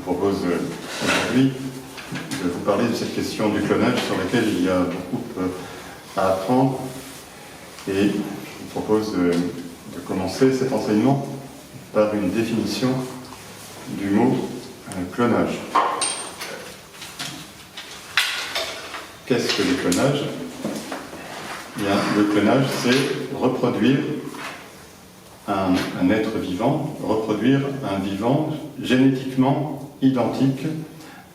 vous propose aujourd'hui de vous parler de cette question du clonage sur laquelle il y a beaucoup à apprendre. Et je vous propose de commencer cet enseignement par une définition du mot clonage. Qu'est-ce que le clonage ? Bien, le clonage, c'est reproduire un être vivant, reproduire un vivant génétiquement identique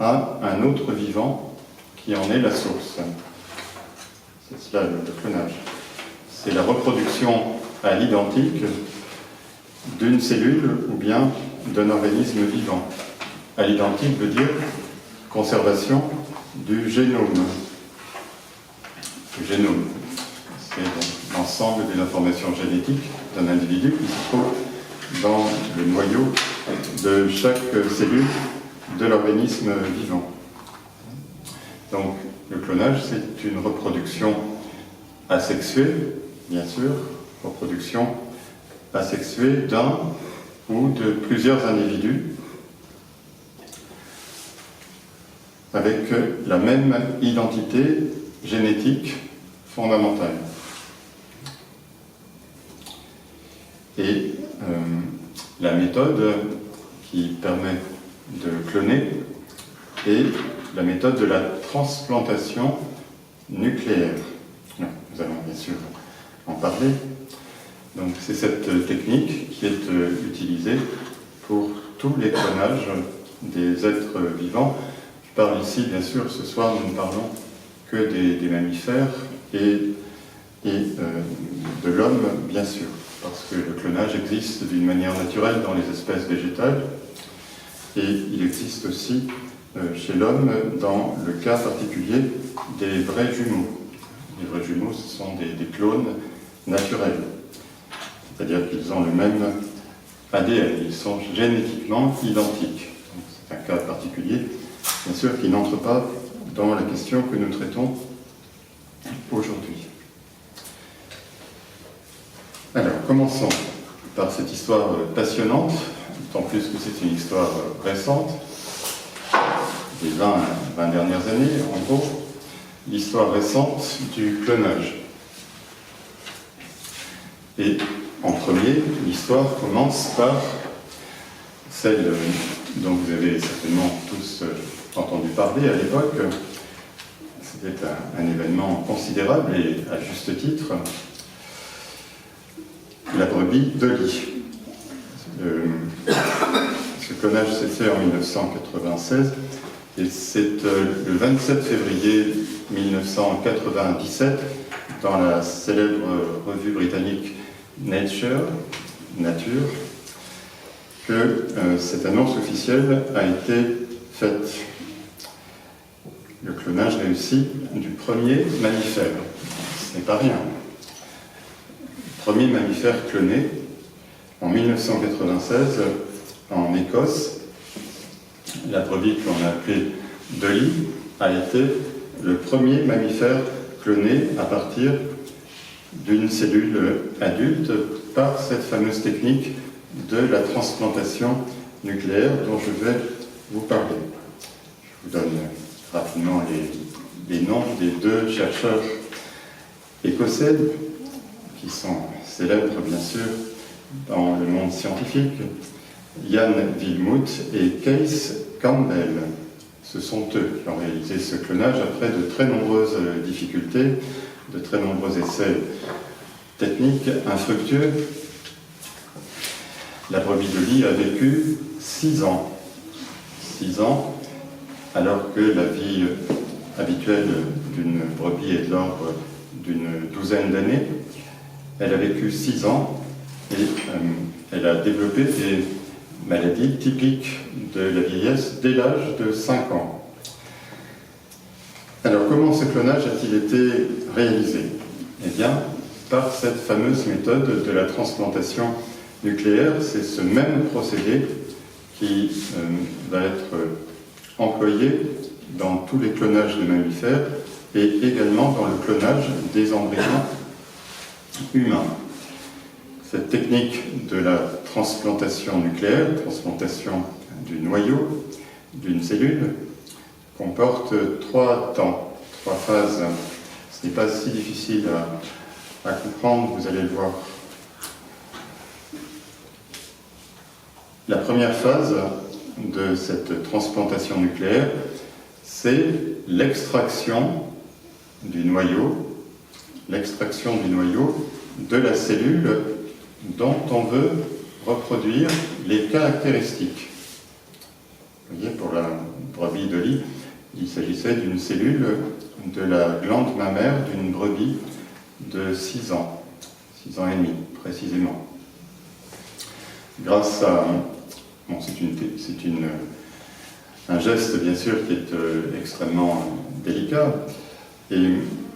à un autre vivant qui en est la source. C'est cela le clonage. C'est la reproduction à l'identique d'une cellule ou bien d'un organisme vivant. À l'identique veut dire conservation du génome. Le génome, c'est l'ensemble des informations génétiques d'un individu qui se trouve dans le noyau de chaque cellule de l'organisme vivant. Donc, le clonage, c'est une reproduction asexuée, bien sûr, reproduction asexuée d'un ou de plusieurs individus avec la même identité génétique fondamentale. Et la méthode qui permet de cloner est la méthode de la transplantation nucléaire. Nous allons bien sûr en parler. Donc c'est cette technique qui est utilisée pour tous les clonages des êtres vivants. Je parle ici, bien sûr, ce soir, nous ne parlons que des mammifères et de l'homme, bien sûr, parce que le clonage existe d'une manière naturelle dans les espèces végétales et il existe aussi chez l'homme dans le cas particulier des vrais jumeaux. Les vrais jumeaux, ce sont des clones naturels, c'est-à-dire qu'ils ont le même ADN, ils sont génétiquement identiques. C'est un cas particulier, bien sûr, qui n'entre pas dans la question que nous traitons aujourd'hui. Alors, commençons par cette histoire passionnante, d'autant plus que c'est une histoire récente, des 20 dernières années, en gros, l'histoire récente du clonage. Et en premier, l'histoire commence par celle dont vous avez certainement tous entendu parler à l'époque. C'était un événement considérable et à juste titre. La brebis Dolly. Ce clonage s'est fait en 1996 et c'est le 27 février 1997 dans la célèbre revue britannique Nature que cette annonce officielle a été faite. Le clonage réussi du premier mammifère. Ce n'est pas rien. Premier mammifère cloné en 1996 en Écosse. La brebis que l'on a appelée Dolly a été le premier mammifère cloné à partir d'une cellule adulte par cette fameuse technique de la transplantation nucléaire dont je vais vous parler. Je vous donne rapidement les noms des deux chercheurs écossais qui sont célèbres, bien sûr, dans le monde scientifique, Ian Wilmut et Case Campbell. Ce sont eux qui ont réalisé ce clonage après de très nombreuses difficultés, de très nombreux essais techniques infructueux. La brebis Dolly a vécu 6 ans. 6 ans, alors que la vie habituelle d'une brebis est de l'ordre d'une douzaine d'années. Elle a vécu 6 ans et elle a développé des maladies typiques de la vieillesse dès l'âge de 5 ans. Alors, comment ce clonage a-t-il été réalisé ? Eh bien, par cette fameuse méthode de la transplantation nucléaire. C'est ce même procédé qui va être employé dans tous les clonages de mammifères et également dans le clonage des embryons humains. Cette technique de la transplantation nucléaire, transplantation du noyau, d'une cellule comporte 3 temps, 3 phases. Ce n'est pas si difficile à comprendre, vous allez le voir. La première phase de cette transplantation nucléaire, c'est l'extraction du noyau de la cellule dont on veut reproduire les caractéristiques. Vous voyez, pour la brebis de lit, il s'agissait d'une cellule de la glande mammaire d'une brebis de 6 ans, 6 ans et demi précisément. Grâce à... Bon, c'est un geste bien sûr qui est extrêmement délicat, et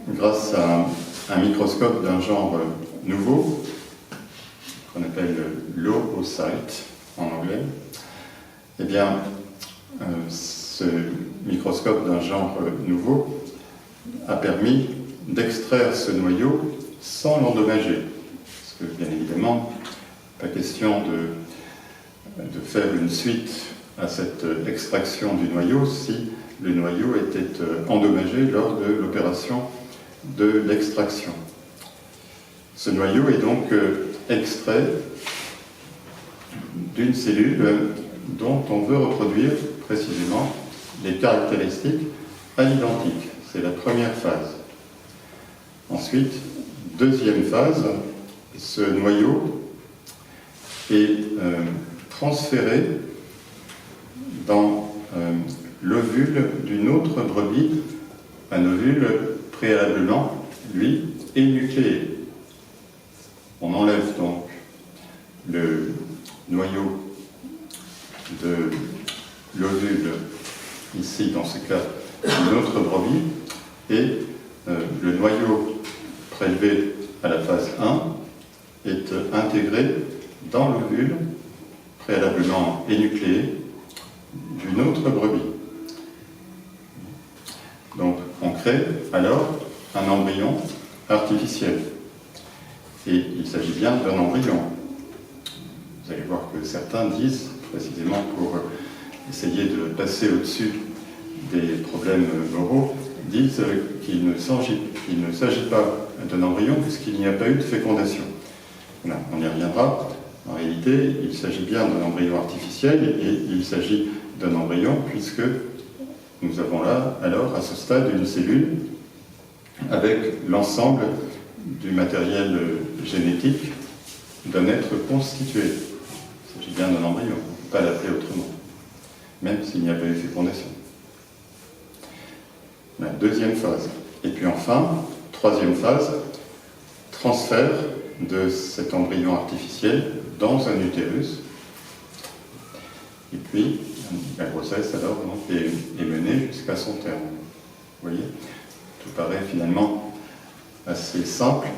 grâce à un microscope d'un genre nouveau, qu'on appelle l'oocyte en anglais, eh bien, ce microscope d'un genre nouveau a permis d'extraire ce noyau sans l'endommager. Parce que, bien évidemment, pas question de faire une suite à cette extraction du noyau si le noyau était endommagé lors de l'opération de l'extraction. Ce noyau est donc extrait d'une cellule dont on veut reproduire précisément les caractéristiques à l'identique. C'est la première phase. Ensuite, deuxième phase, ce noyau est transféré dans l'ovule d'une autre brebis, un ovule préalablement, lui, énucléé. On enlève donc le noyau de l'ovule, ici dans ce cas, d'une autre brebis, et le noyau prélevé à la phase 1 est intégré dans l'ovule préalablement énucléé d'une autre brebis. Donc on crée alors un embryon artificiel. Et il s'agit bien d'un embryon. Vous allez voir que certains disent, précisément pour essayer de passer au-dessus des problèmes moraux, disent qu'il ne s'agit pas d'un embryon puisqu'il n'y a pas eu de fécondation. Voilà, on y reviendra. En réalité, il s'agit bien d'un embryon artificiel et il s'agit d'un embryon puisque nous avons là, alors, à ce stade, une cellule avec l'ensemble du matériel génétique d'un être constitué. Il s'agit bien d'un embryon, on ne peut pas l'appeler autrement, même s'il n'y a pas eu fécondation. La deuxième phase. Et puis enfin, troisième phase, transfert de cet embryon artificiel dans un utérus. Et puis, la grossesse alors donc, est menée jusqu'à son terme. Vous voyez, tout paraît finalement assez simple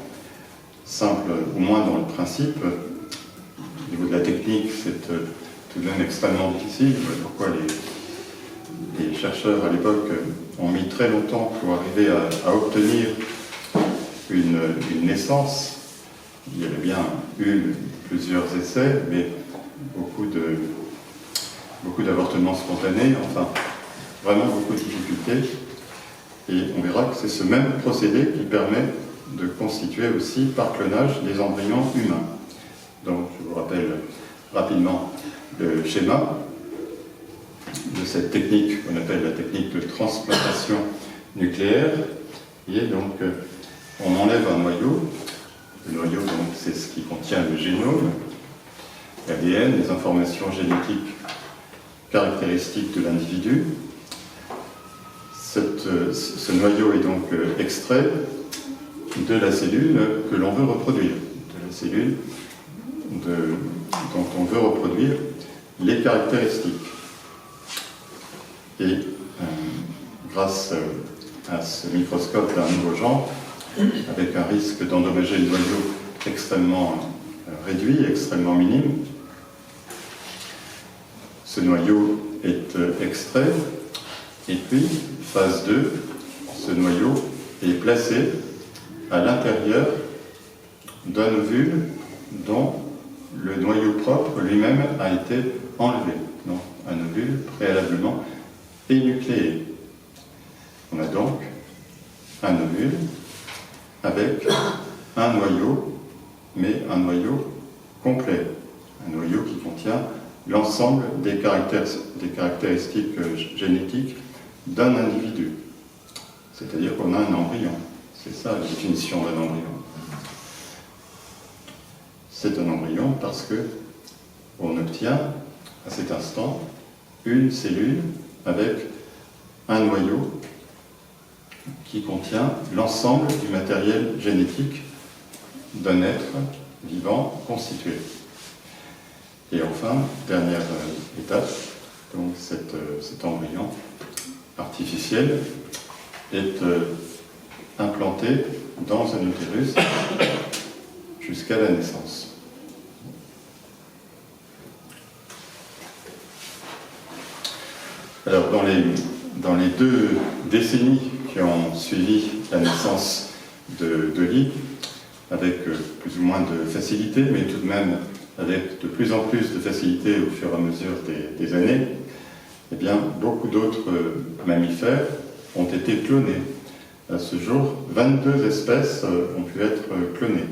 au moins dans le principe. Au niveau de la technique, c'est tout de même extrêmement difficile. Pourquoi les chercheurs à l'époque ont mis très longtemps pour arriver à obtenir une naissance. Il y avait bien eu plusieurs essais, mais beaucoup d'avortements spontanés, enfin, vraiment beaucoup de difficultés. Et on verra que c'est ce même procédé qui permet de constituer aussi par clonage des embryons humains. Donc, je vous rappelle rapidement le schéma de cette technique qu'on appelle la technique de transplantation nucléaire. Et donc, on enlève un noyau. Le noyau, donc, c'est ce qui contient le génome, l'ADN, les informations génétiques caractéristiques de l'individu. Ce noyau est donc extrait de la cellule que l'on veut reproduire, de la cellule dont on veut reproduire les caractéristiques. Et grâce à ce microscope d'un nouveau genre, avec un risque d'endommager le noyau extrêmement réduit, extrêmement minime, ce noyau est extrait, et puis, phase 2, ce noyau est placé à l'intérieur d'un ovule dont le noyau propre lui-même a été enlevé. Donc, un ovule préalablement énucléé. On a donc un ovule avec un noyau, mais un noyau complet, un noyau qui contient l'ensemble des caractéristiques génétiques d'un individu. C'est-à-dire qu'on a un embryon. C'est ça la définition d'un embryon. C'est un embryon parce qu'on obtient à cet instant une cellule avec un noyau qui contient l'ensemble du matériel génétique d'un être vivant constitué. Et enfin, dernière étape, donc cet embryon artificiel est implanté dans un utérus jusqu'à la naissance. Alors, dans les 2 décennies qui ont suivi la naissance de Lee, avec plus ou moins de facilité, mais tout de même avec de plus en plus de facilité au fur et à mesure des années, eh bien, beaucoup d'autres mammifères ont été clonés. À ce jour, 22 espèces ont pu être clonées,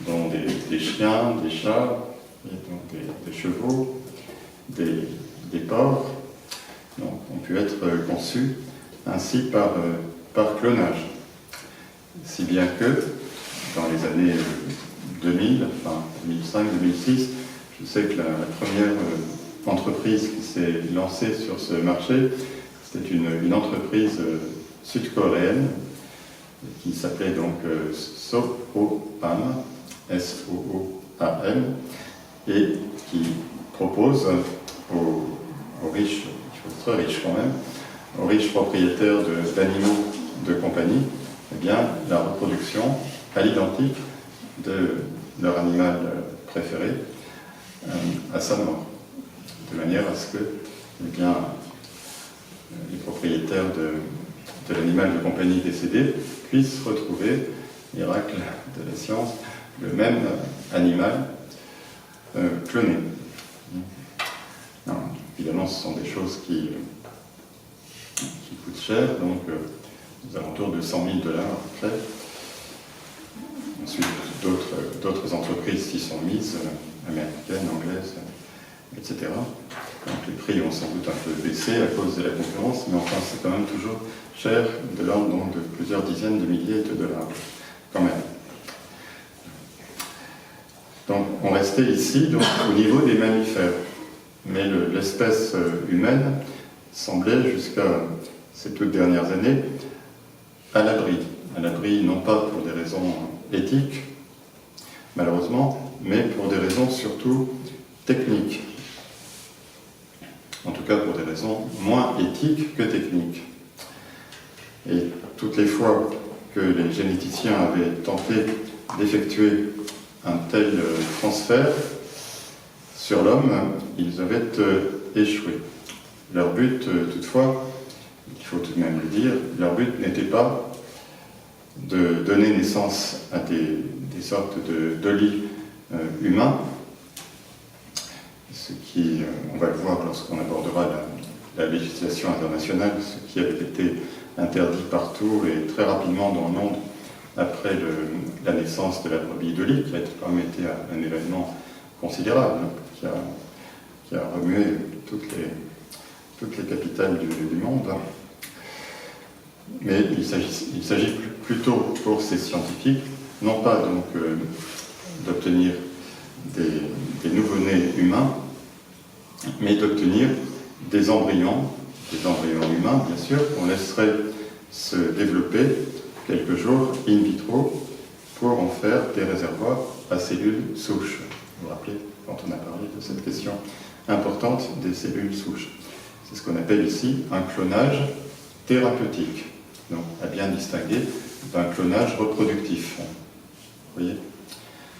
dont des chiens, des chats, des chevaux, des porcs, donc, ont pu être conçus ainsi par clonage. Si bien que, dans les années 2000, enfin 2005-2006, je sais que la première entreprise qui s'est lancée sur ce marché, c'était une entreprise sud-coréenne qui s'appelait donc Soopam, S-O-O-A-M, et qui propose aux riches, il faut être très riche quand même, aux riches propriétaires d'animaux de compagnie, eh bien, la reproduction à l'identique de leur animal préféré à sa mort, de manière à ce que eh bien, les propriétaires de l'animal de compagnie décédé puissent retrouver, miracle de la science, le même animal cloné. Non, évidemment, ce sont des choses qui coûtent cher, donc aux alentours de 100 000 $ à peu près. Ensuite, d'autres entreprises s'y sont mises, américaines, anglaises, etc. Donc les prix ont sans doute un peu baissé à cause de la concurrence, mais enfin c'est quand même toujours cher, de l'ordre de plusieurs dizaines de milliers de dollars, quand même. Donc on restait ici donc, au niveau des mammifères, mais l'espèce humaine semblait jusqu'à ces toutes dernières années à l'abri non pas pour des raisons éthiques, malheureusement, mais pour des raisons surtout techniques. En tout cas pour des raisons moins éthiques que techniques. Et toutes les fois que les généticiens avaient tenté d'effectuer un tel transfert sur l'homme, ils avaient échoué. Leur but, toutefois, il faut tout de même le dire, leur but n'était pas de donner naissance à des sortes de lits humains, ce qui, on va le voir lorsqu'on abordera la législation internationale, ce qui avait été interdit partout et très rapidement dans le monde après la naissance de la brebis de Lee, qui a quand même été un événement considérable, qui a remué toutes les capitales du monde. Mais il s'agit plutôt pour ces scientifiques, non pas donc d'obtenir des nouveau-nés humains, mais d'obtenir des embryons humains, bien sûr, qu'on laisserait se développer quelques jours in vitro pour en faire des réservoirs à cellules souches. Vous vous rappelez, quand on a parlé de cette question importante des cellules souches. C'est ce qu'on appelle ici un clonage thérapeutique. Donc, à bien distinguer d'un clonage reproductif. Vous voyez ?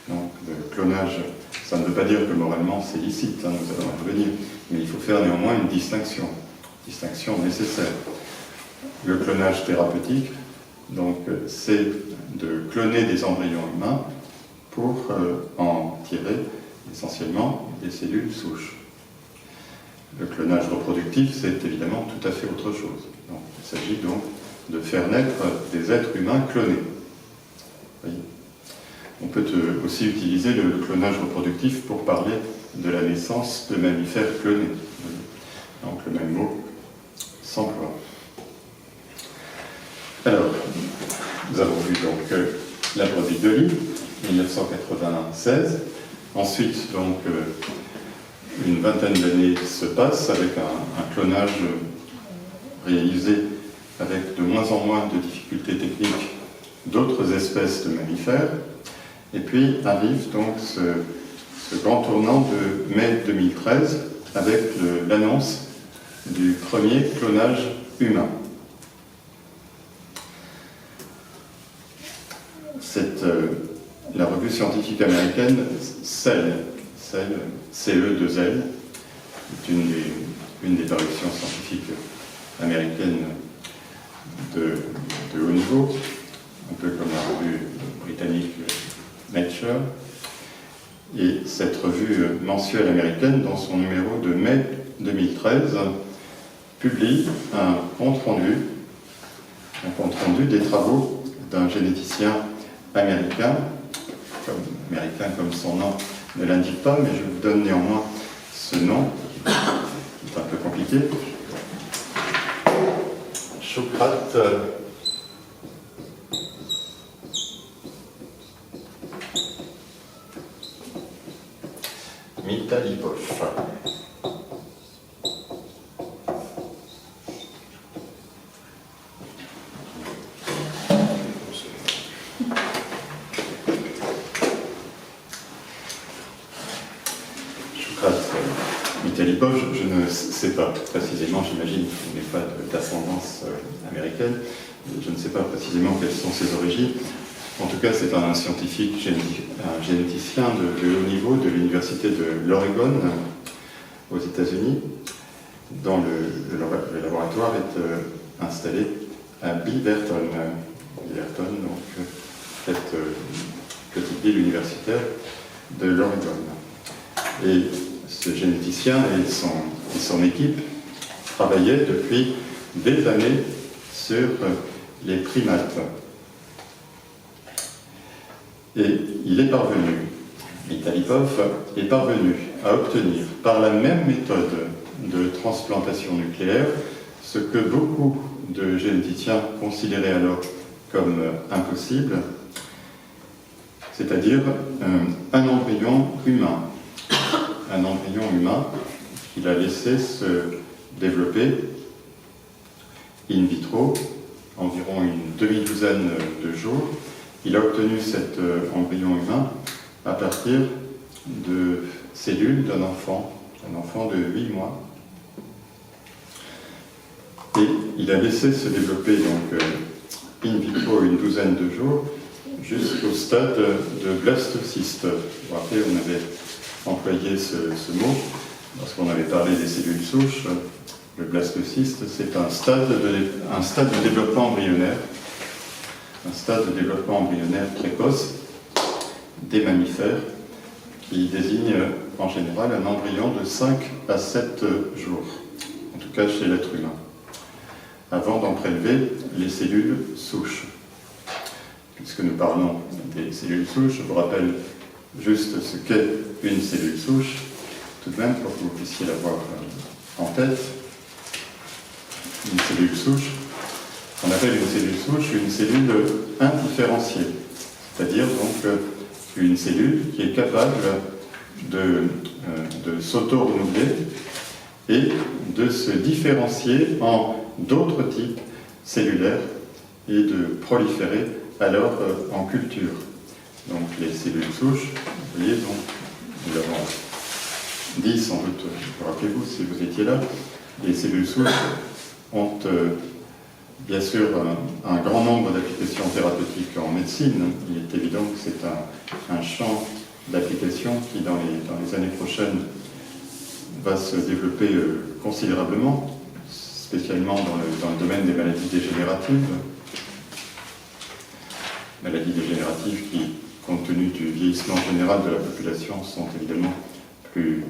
Donc, le clonage, ça ne veut pas dire que moralement c'est licite, nous allons en revenir, mais il faut faire néanmoins une distinction nécessaire. Le clonage thérapeutique, donc, c'est de cloner des embryons humains pour en tirer essentiellement des cellules souches. Le clonage reproductif, c'est évidemment tout à fait autre chose. Donc, il s'agit donc de faire naître des êtres humains clonés. Oui. On peut aussi utiliser le clonage reproductif pour parler de la naissance de mammifères clonés. Donc le même mot s'emploie. Alors, nous avons vu donc la brebis de Lee, 1996. Ensuite, donc, une vingtaine d'années se passent avec un clonage réalisé avec de moins en moins de difficultés techniques d'autres espèces de mammifères. Et puis arrive donc ce grand tournant de mai 2013 avec l'annonce du premier clonage humain. La revue scientifique américaine Cell, CE2L, est une des parutions scientifiques américaines de haut niveau, un peu comme la revue britannique Nature. Et cette revue mensuelle américaine, dans son numéro de mai 2013, publie un compte rendu des travaux d'un généticien américain comme son nom ne l'indique pas, mais je vous donne néanmoins ce nom, qui est un peu compliqué. Shukrat Mitalipov. Mitalipov, je ne sais pas précisément, j'imagine qu'il n'est pas d'ascendance américaine, je ne sais pas précisément quelles sont ses origines. En tout cas, c'est un scientifique, un généticien de haut niveau de l'université de l'Oregon aux États-Unis, dont le laboratoire est installé à Beaverton. Beaverton, donc cette petite ville universitaire de l'Oregon. Et ce généticien et son équipe travaillaient depuis des années sur les primates. Et il est parvenu, Mitalipov est parvenu à obtenir par la même méthode de transplantation nucléaire ce que beaucoup de généticiens considéraient alors comme impossible, c'est-à-dire un embryon humain. Un embryon humain qu'il a laissé se développer in vitro, environ une demi-douzaine de jours. Il a obtenu cet embryon humain à partir de cellules d'un enfant de 8 mois. Et il a laissé se développer donc in vitro une douzaine de jours jusqu'au stade de blastocyste. Vous vous rappelez, on avait employé ce mot lorsqu'on avait parlé des cellules souches. Le blastocyste, c'est un stade de développement embryonnaire, précoce des mammifères qui désigne en général un embryon de 5 à 7 jours, en tout cas chez l'être humain, avant d'en prélever les cellules souches. Puisque nous parlons des cellules souches, je vous rappelle juste ce qu'est une cellule souche, tout de même, pour que vous puissiez l'avoir en tête. Une cellule souche, on appelle une cellule souche une cellule indifférenciée, c'est-à-dire donc une cellule qui est capable de s'auto-renouveler et de se différencier en d'autres types cellulaires et de proliférer alors en culture. Donc les cellules souches, vous voyez, donc, nous l'avons dit sans doute, rappelez-vous si vous étiez là, les cellules souches ont bien sûr un grand nombre d'applications thérapeutiques en médecine. Il est évident que c'est un champ d'application qui, dans les années prochaines, va se développer considérablement, spécialement dans le domaine des maladies dégénératives. Maladies dégénératives qui, compte tenu du vieillissement général de la population, sont évidemment plus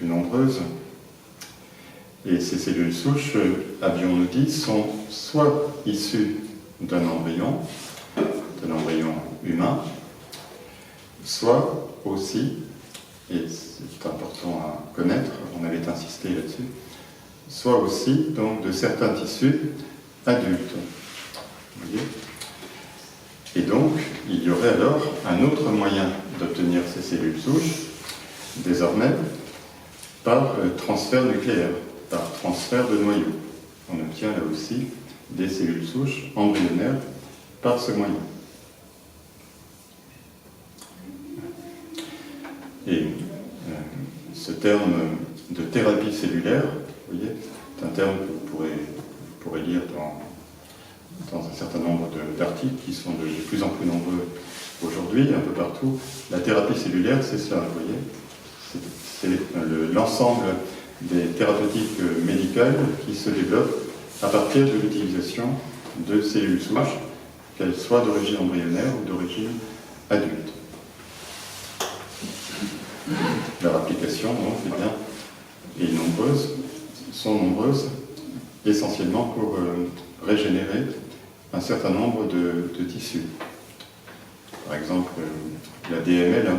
nombreuses. Et ces cellules souches, avions-nous dit, sont soit issues d'un embryon humain, soit aussi, et c'est important à connaître, on avait insisté là-dessus, soit aussi donc de certains tissus adultes. Vous voyez ? Et donc, il y aurait alors un autre moyen d'obtenir ces cellules souches, désormais, par transfert nucléaire, par transfert de noyau. On obtient là aussi des cellules souches embryonnaires par ce moyen. Et ce terme de thérapie cellulaire, vous voyez, c'est un terme que vous pourrez lire dans un certain nombre d'articles qui sont de plus en plus nombreux aujourd'hui, un peu partout. La thérapie cellulaire, c'est cela, vous voyez. C'est l'ensemble des thérapeutiques médicales qui se développent à partir de l'utilisation de cellules souches, qu'elles soient d'origine embryonnaire ou d'origine adulte. Leur application, donc, sont nombreuses, essentiellement pour régénérer un certain nombre de tissus. Par exemple, la DML, la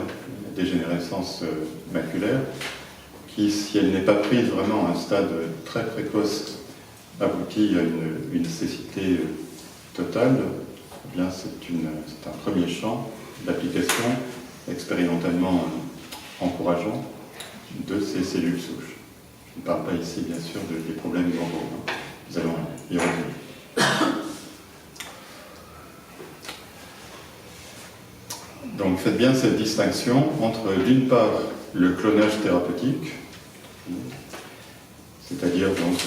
dégénérescence maculaire, qui, si elle n'est pas prise vraiment à un stade très précoce, aboutit à une cécité totale, eh bien c'est un premier champ d'application expérimentalement encourageant de ces cellules souches. Je ne parle pas ici, bien sûr, des problèmes neuraux. Nous allons y revenir. Donc faites bien cette distinction entre, d'une part, le clonage thérapeutique, c'est-à-dire donc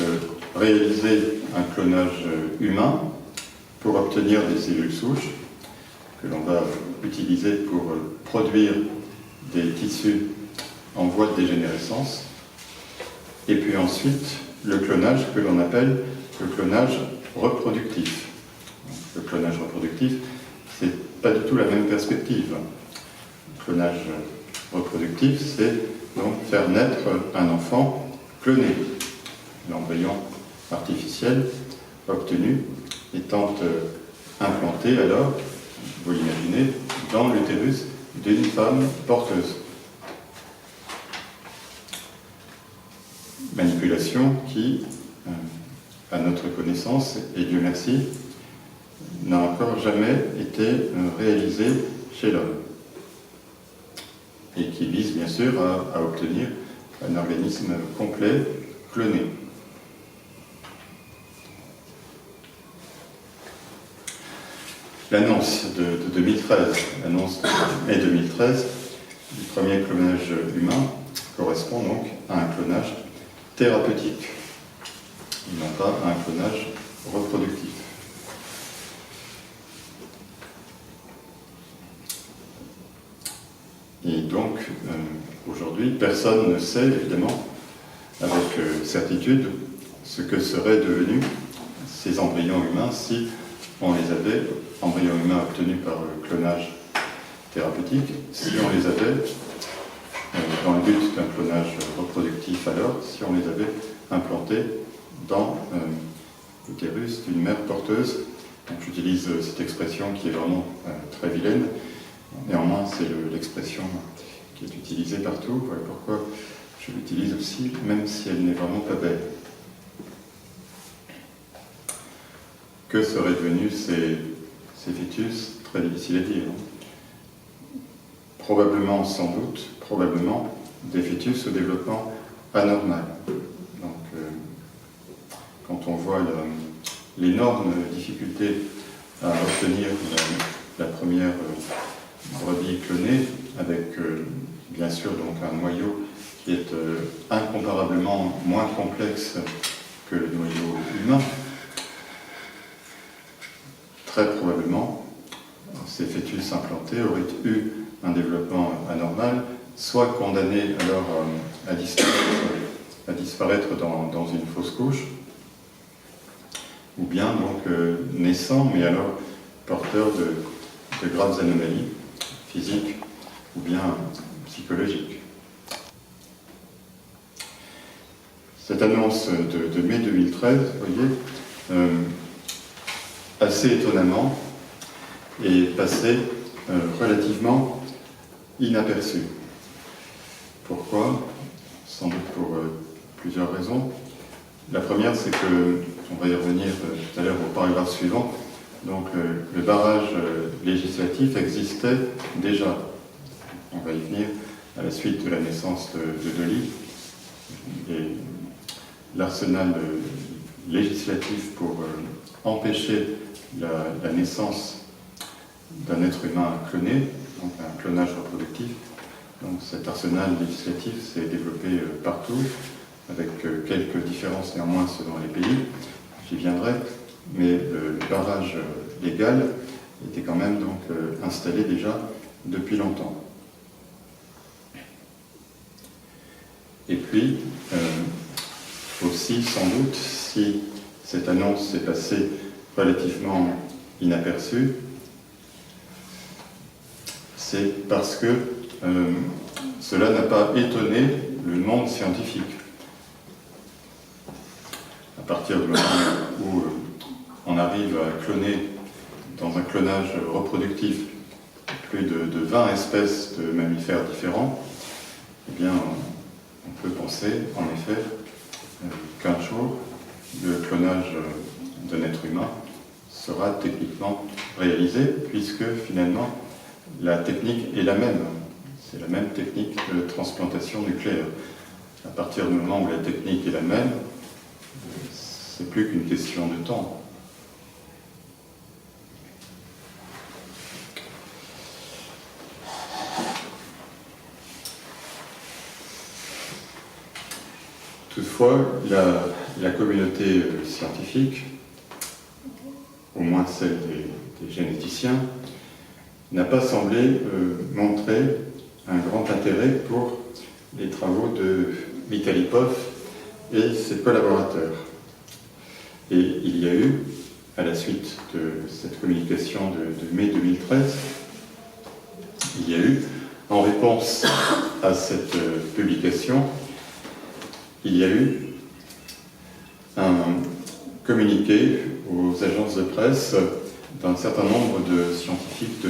réaliser un clonage humain pour obtenir des cellules souches que l'on va utiliser pour produire des tissus en voie de dégénérescence, et puis ensuite le clonage que l'on appelle le clonage reproductif. Le clonage reproductif, c'est pas du tout la même perspective. Le clonage reproductif, c'est donc faire naître un enfant cloné. L'embryon artificiel obtenu étant implanté alors, vous l'imaginez, dans l'utérus d'une femme porteuse. Manipulation qui, à notre connaissance, et Dieu merci, n'a encore jamais été réalisée chez l'homme. Et qui vise bien sûr à obtenir un organisme complet cloné. L'annonce de 2013, l'annonce de mai 2013 du premier clonage humain correspond donc à un clonage thérapeutique, et non pas à un clonage reproductif. Et donc, aujourd'hui, personne ne sait, évidemment, avec certitude, ce que seraient devenus ces embryons humains si on les avait, embryons humains obtenus par le clonage thérapeutique, si on les avait, dans le but d'un clonage reproductif alors, si on les avait implantés dans l'utérus d'une mère porteuse. Donc j'utilise cette expression qui est vraiment très vilaine. Néanmoins, c'est l'expression qui est utilisée partout. Voilà pourquoi je l'utilise aussi, même si elle n'est vraiment pas belle. Que seraient devenus ces fœtus? Très difficile à dire. Probablement, sans doute, des fœtus au développement anormal. Donc, quand on voit l'énorme difficulté à obtenir la première brebis clonée, avec bien sûr donc un noyau qui est incomparablement moins complexe que le noyau humain, très probablement ces fœtus implantés auraient eu un développement anormal, soit condamnés alors à disparaître dans une fausse couche, ou bien donc naissant, mais alors porteur de graves anomalies physiques ou bien psychologiques. cette annonce de mai 2013, vous voyez, assez étonnamment, est passée relativement inaperçue. Pourquoi? Sans doute pour plusieurs raisons. La première, c'est que, on va y revenir tout à l'heure au paragraphe suivant, donc le barrage législatif existait déjà. On va y venir à la suite de la naissance de Dely. Et l'arsenal législatif pour empêcher la naissance d'un être humain cloné, donc un clonage reproductif. Donc cet arsenal législatif s'est développé partout, avec quelques différences néanmoins selon les pays, j'y viendrai, mais le barrage légal était quand même donc installé déjà depuis longtemps. Et puis, aussi sans doute, si cette annonce s'est passée relativement inaperçue, c'est parce que cela n'a pas étonné le monde scientifique. À partir du moment où on arrive à cloner, dans un clonage reproductif, plus de 20 espèces de mammifères différents, eh bien, on peut penser, en effet, qu'un jour, le clonage d'un être humain sera techniquement réalisé, puisque finalement, la technique est la même. C'est la même technique de transplantation nucléaire. À partir du moment où la technique est la même, c'est plus qu'une question de temps. Toutefois, la communauté scientifique, au moins celle des généticiens, n'a pas semblé montrer un grand intérêt pour les travaux de Vitaly Popov et ses collaborateurs. Et il y a eu, à la suite de cette communication de mai 2013, il y a eu, en réponse à cette publication, il y a eu un communiqué aux agences de presse d'un certain nombre de scientifiques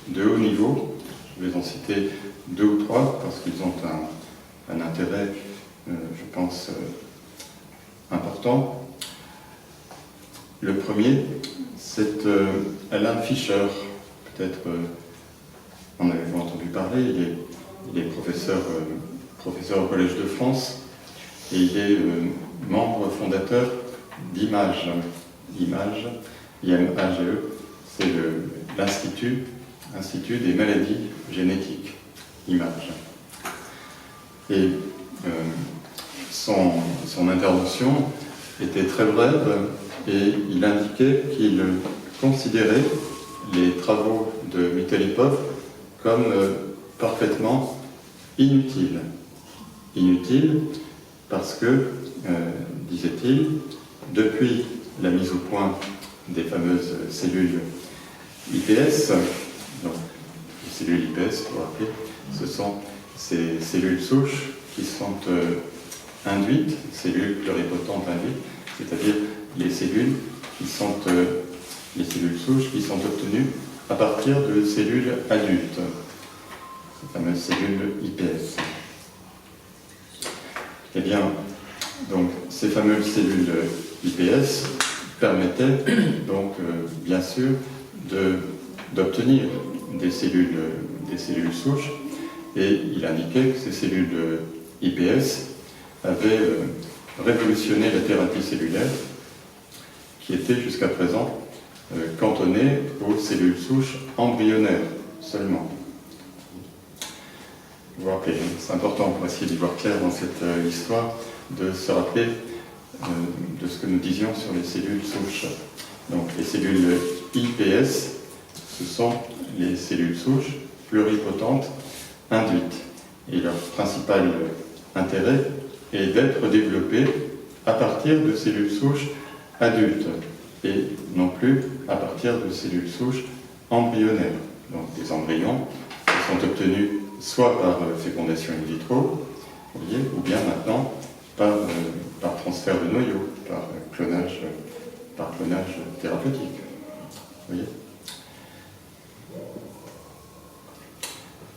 de haut niveau. Je vais en citer 2 ou 3 parce qu'ils ont un intérêt, je pense, important. Le premier, c'est Alain Fischer. Peut-être en avez-vous entendu parler. Il est professeur au Collège de France et il est membre fondateur d'IMAGE. IMAGE, I-M-A-G-E, c'est l'Institut des maladies génétiques, IMAGE. Et son intervention était très brève et il indiquait qu'il considérait les travaux de Vitaly Popov comme parfaitement inutiles. Inutiles parce que, disait-il, depuis la mise au point des fameuses cellules IPS, donc les cellules IPS, pour rappeler, ce sont ces cellules souches qui sont induites, cellules pluripotentes induites, c'est-à-dire les cellules souches qui sont obtenues à partir de cellules adultes, ces fameuses cellules IPS. Eh bien, donc, ces fameuses cellules IPS permettaient donc, bien sûr, d'obtenir des cellules souches, et il indiquait que ces cellules IPS avaient révolutionné la thérapie cellulaire, qui était jusqu'à présent cantonnée aux cellules souches embryonnaires seulement. Vous rappelez, c'est important pour essayer d'y voir clair dans cette histoire, de se rappeler de ce que nous disions sur les cellules souches. Donc les cellules IPS, ce sont les cellules souches pluripotentes induites. Et leur principal intérêt est d'être développées à partir de cellules souches adultes et non plus à partir de cellules souches embryonnaires. Donc des embryons qui sont obtenus soit par fécondation in vitro, vous voyez, ou bien maintenant par transfert de noyaux par clonage thérapeutique. Vous voyez ?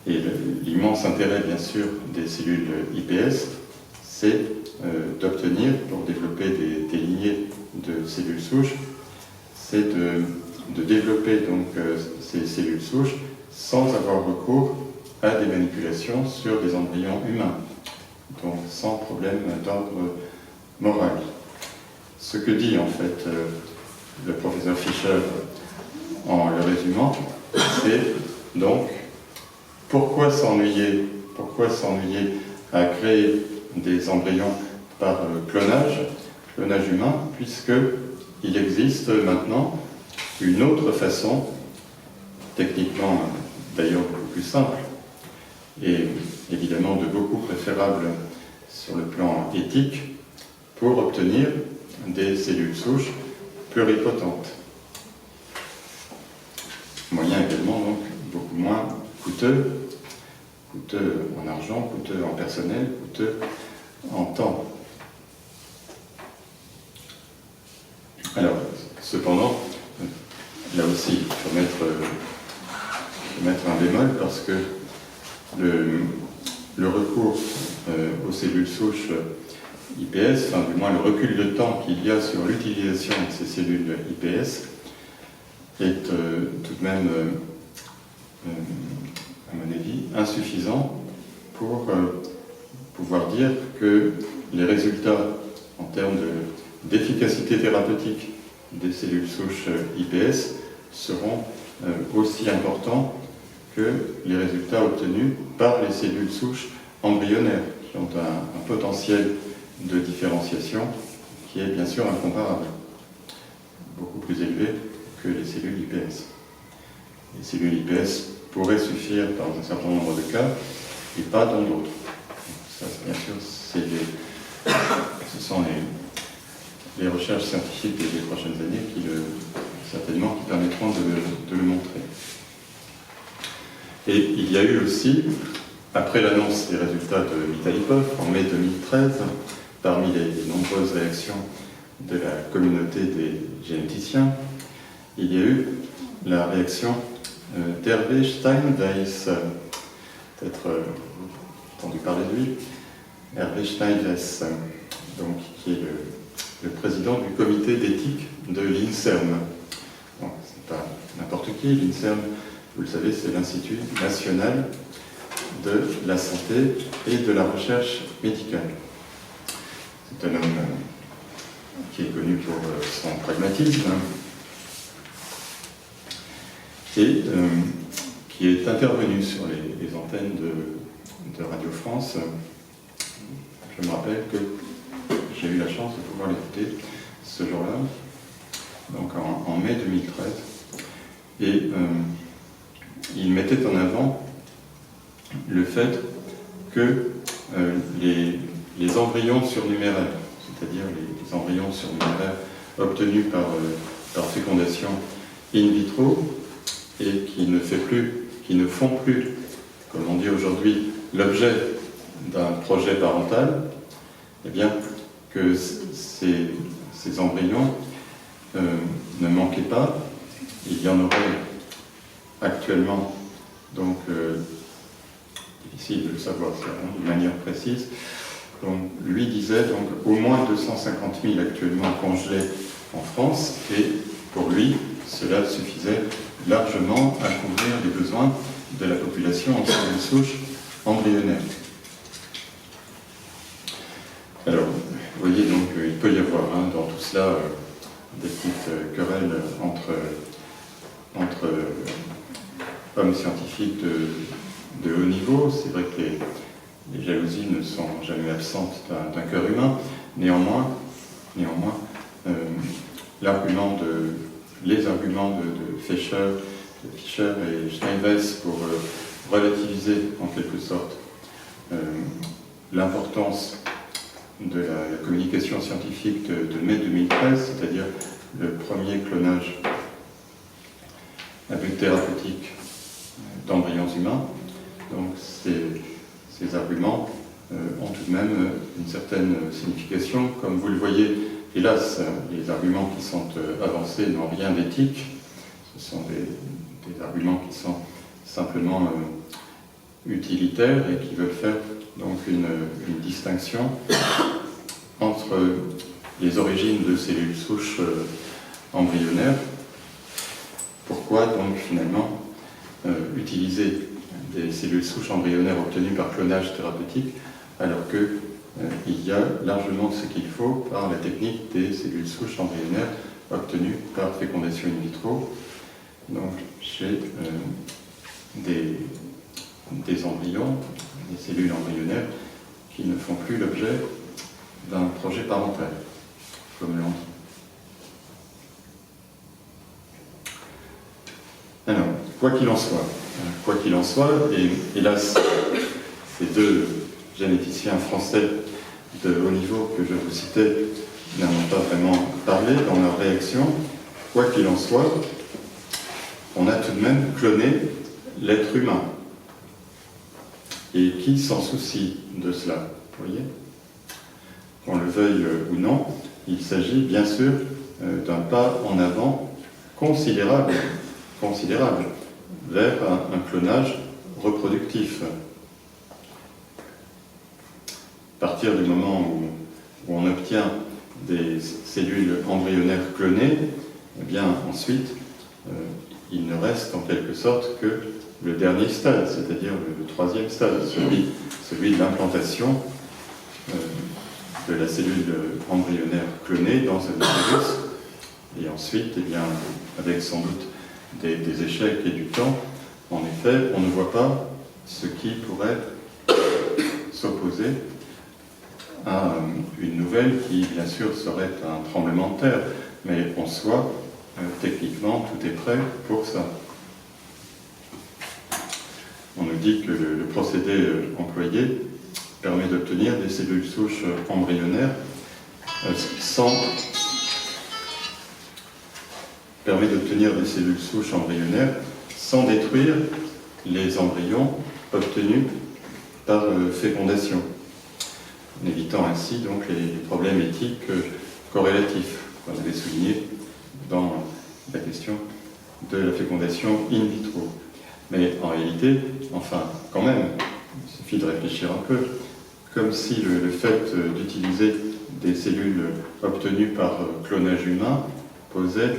Et l'immense intérêt, bien sûr, des cellules iPS, c'est d'obtenir, pour développer des lignées de cellules souches, c'est de développer donc ces cellules souches sans avoir recours à des manipulations sur des embryons humains, donc sans problème d'ordre moral. Ce que dit en fait le professeur Fischer en le résumant, c'est donc pourquoi s'ennuyer à créer des embryons par clonage humain, puisqu'il existe maintenant une autre façon, techniquement d'ailleurs beaucoup plus simple, et évidemment de beaucoup préférable sur le plan éthique, pour obtenir des cellules souches pluripotentes. Moyen également donc beaucoup moins coûteux en argent, coûteux en personnel, coûteux en temps. Alors, cependant, là aussi, il faut mettre un bémol parce que le recours aux cellules souches iPS, enfin du moins le recul de temps qu'il y a sur l'utilisation de ces cellules iPS est tout de même, à mon avis, insuffisant pour pouvoir dire que les résultats en termes d'efficacité thérapeutique des cellules souches iPS seront aussi importants que les résultats obtenus par les cellules souches embryonnaires, qui ont un potentiel de différenciation qui est bien sûr incomparable, beaucoup plus élevé que les cellules iPS. Les cellules iPS pourraient suffire dans un certain nombre de cas et pas dans d'autres. Ça, bien sûr, ce sont les recherches scientifiques des prochaines années qui permettront de le montrer. Et il y a eu aussi, après l'annonce des résultats de Vitalikov en mai 2013, parmi les nombreuses réactions de la communauté des généticiens, il y a eu la réaction d'Hervé Steinweiss, peut-être entendu parler de lui, Hervé Steinweiss, donc, qui est le président du comité d'éthique de l'INSERM. Donc, c'est pas n'importe qui, l'INSERM, vous le savez, c'est l'Institut national de la santé et de la recherche médicale. C'est un homme qui est connu pour son pragmatisme et qui est intervenu sur les antennes de Radio France. Je me rappelle que j'ai eu la chance de pouvoir l'écouter ce jour-là, donc en mai 2013, et il mettait en avant le fait que les embryons surnuméraires, c'est-à-dire les embryons surnuméraires obtenus par fécondation in vitro et qui ne font plus, comme on dit aujourd'hui, l'objet d'un projet parental, eh bien, que ces embryons ne manquaient pas. Il y en aurait actuellement, donc difficile de le savoir de manière précise. Donc, lui disait donc au moins 250 000 actuellement congelés en France, et pour lui, cela suffisait largement à couvrir les besoins de la population en cellules souches embryonnaires. Alors, vous voyez, donc, il peut y avoir dans tout cela des petites querelles entre hommes scientifiques de haut niveau. C'est vrai que les jalousies ne sont jamais absentes d'un cœur humain. Néanmoins, les arguments de Fischer et Steinweiss pour relativiser en quelque sorte l'importance de la communication scientifique de mai 2013, c'est-à-dire le premier clonage à but thérapeutique d'embryons humains. Donc ces arguments ont tout de même une certaine signification. Comme vous le voyez, hélas, les arguments qui sont avancés n'ont rien d'éthique. Ce sont des arguments qui sont simplement utilitaires et qui veulent faire donc une distinction entre les origines de cellules souches embryonnaires. Pourquoi donc finalement utiliser des cellules souches embryonnaires obtenues par clonage thérapeutique alors qu'il y a largement ce qu'il faut par la technique des cellules souches embryonnaires obtenues par fécondation in vitro. Donc j'ai des embryons, des cellules embryonnaires qui ne font plus l'objet d'un projet parental, comme l'on dit. Alors, quoi qu'il en soit, et hélas, ces deux généticiens français de haut niveau que je vous citais n'en ont pas vraiment parlé dans leur réaction. Quoi qu'il en soit, on a tout de même cloné l'être humain. Et qui s'en soucie de cela, vous voyez ? Qu'on le veuille ou non, il s'agit bien sûr d'un pas en avant considérable vers un clonage reproductif. À partir du moment où on obtient des cellules embryonnaires clonées, eh bien ensuite, il ne reste en quelque sorte que le dernier stade, c'est-à-dire le troisième stade, celui de l'implantation de la cellule embryonnaire clonée dans un utérus. Et ensuite, eh bien, avec sans doute des échecs et du temps, en effet, on ne voit pas ce qui pourrait s'opposer à une nouvelle qui, bien sûr, serait un tremblement de terre, mais en soi, techniquement, tout est prêt pour ça. On nous dit que le procédé employé permet d'obtenir des cellules souches embryonnaires sans détruire les embryons obtenus par fécondation, en évitant ainsi donc les problèmes éthiques corrélatifs qu'on avait soulignés dans la question de la fécondation in vitro. Mais en réalité, enfin, quand même, il suffit de réfléchir un peu, comme si le fait d'utiliser des cellules obtenues par clonage humain posait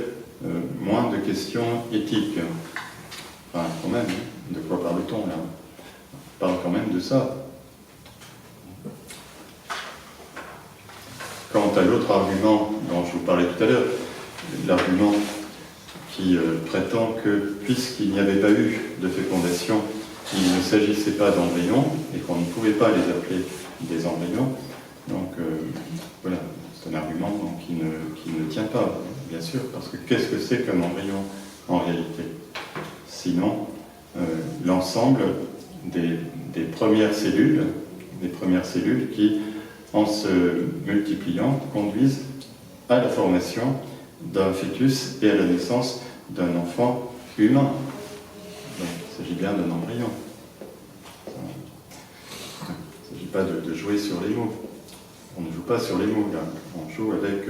moins de questions éthiques. Enfin, quand même, de quoi parle-t-on là ? On parle quand même de ça. Quant à l'autre argument dont je vous parlais tout à l'heure, l'argument qui prétend que, puisqu'il n'y avait pas eu de fécondation, il ne s'agissait pas d'embryons et qu'on ne pouvait pas les appeler des embryons. Donc voilà, c'est un argument donc, qui ne tient pas, bien sûr, parce que qu'est-ce que c'est qu'un embryon en réalité ? Sinon, l'ensemble des premières cellules qui, en se multipliant, conduisent à la formation d'un fœtus et à la naissance d'un enfant humain. Donc, il s'agit bien d'un embryon. Il ne s'agit pas de jouer sur les mots. On ne joue pas sur les mots, là. On joue avec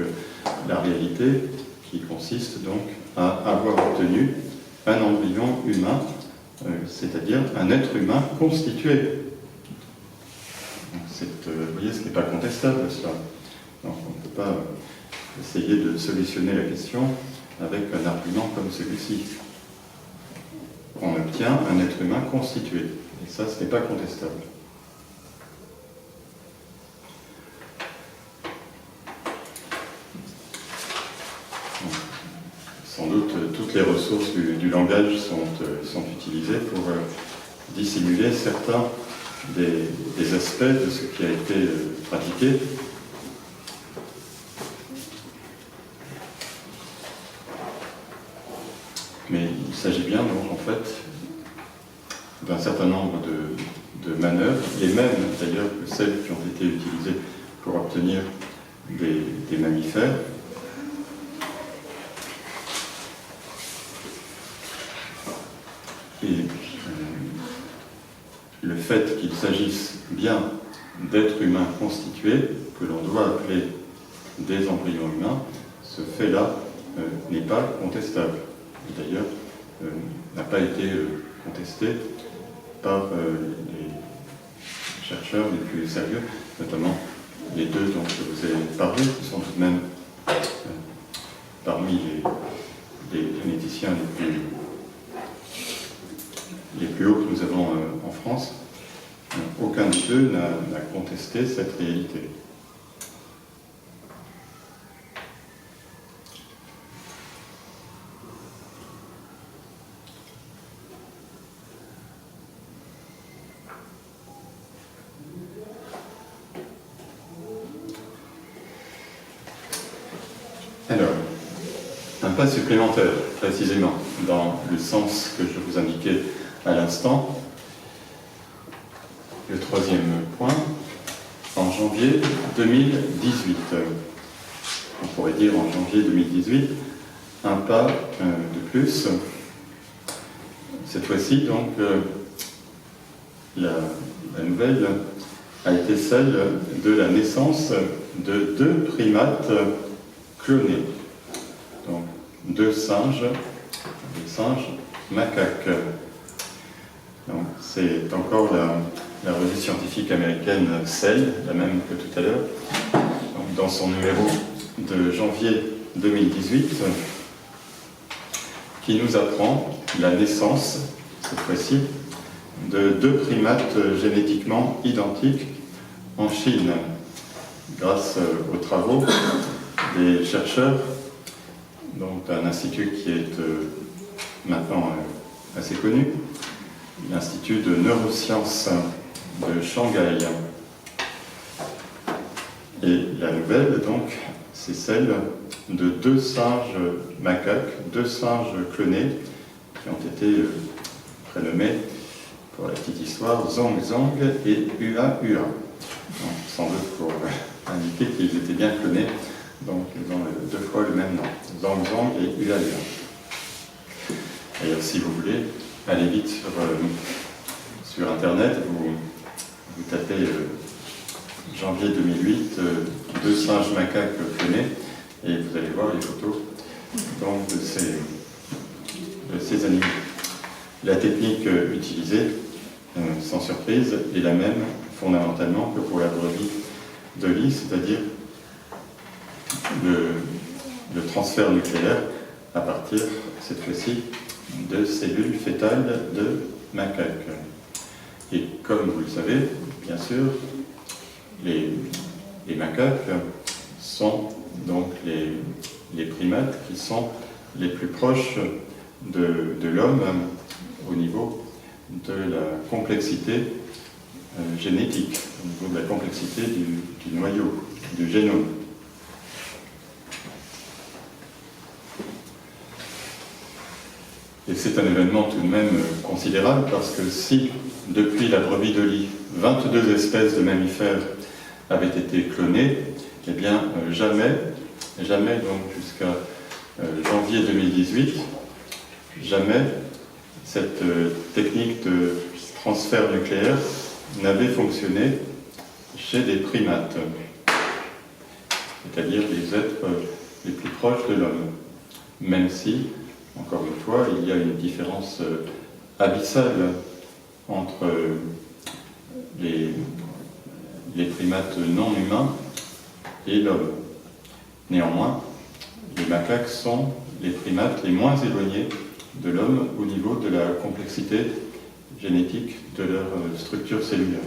la réalité qui consiste donc à avoir obtenu un embryon humain, c'est-à-dire un être humain constitué. Vous voyez, ce n'est pas contestable, cela. Donc, on ne peut pas essayer de solutionner la question avec un argument comme celui-ci. On obtient un être humain constitué. Et ça, ce n'est pas contestable. Sans doute, toutes les ressources du langage sont utilisées pour dissimuler certains des aspects de ce qui a été pratiqué. Mais il s'agit bien, donc, en fait, d'un certain nombre de manœuvres, les mêmes d'ailleurs que celles qui ont été utilisées pour obtenir des mammifères. Et le fait qu'il s'agisse bien d'êtres humains constitués, que l'on doit appeler des embryons humains, ce fait-là n'est pas contestable. Et d'ailleurs, n'a pas été contesté par les chercheurs les plus sérieux, notamment les deux dont je vous ai parlé, qui sont tout de même parmi les généticiens les plus hauts que nous avons en France. Aucun des deux n'a contesté cette réalité. Alors, un pas supplémentaire, précisément, dans le sens que je vous indiquais à l'instant. Le troisième point, en janvier 2018. On pourrait dire en janvier 2018, un pas de plus. Cette fois-ci, donc, la nouvelle a été celle de la naissance de deux primates clonés. Donc, deux singes, des singes macaques. Donc, c'est encore la revue scientifique américaine Cell, la même que tout à l'heure, dans son numéro de janvier 2018, qui nous apprend la naissance, cette fois-ci, de deux primates génétiquement identiques en Chine, grâce aux travaux des chercheurs d'un institut qui est maintenant assez connu, l'Institut de neurosciences de Shanghai. Et la nouvelle, donc, c'est celle de deux singes macaques, deux singes clonés, qui ont été prénommés, pour la petite histoire, Zhong Zhong et Hua Hua. Donc, sans doute pour indiquer qu'ils étaient bien clonés, donc ils ont deux fois le même nom, Zhong Zhong et Hua Hua. D'ailleurs, si vous voulez, allez vite sur Internet, vous tapez janvier 2008, deux singes macaques clonés, et vous allez voir les photos donc, de ces animaux. La technique utilisée, sans surprise, est la même fondamentalement que pour la brebis de lit, c'est-à-dire le transfert nucléaire à partir, cette fois-ci, de cellules fétales de macaques. Et comme vous le savez, bien sûr, les macaques sont donc les primates qui sont les plus proches de l'homme au niveau de la complexité génétique, au niveau de la complexité du noyau, du génome. Et c'est un événement tout de même considérable parce que si, depuis la brebis de lit, 22 espèces de mammifères avaient été clonées, eh bien jamais donc jusqu'à janvier 2018, jamais cette technique de transfert nucléaire n'avait fonctionné chez des primates, c'est-à-dire les êtres les plus proches de l'homme, même si, encore une fois, il y a une différence abyssale entre les primates non humains et l'homme. Néanmoins, les macaques sont les primates les moins éloignés de l'homme au niveau de la complexité génétique de leur structure cellulaire.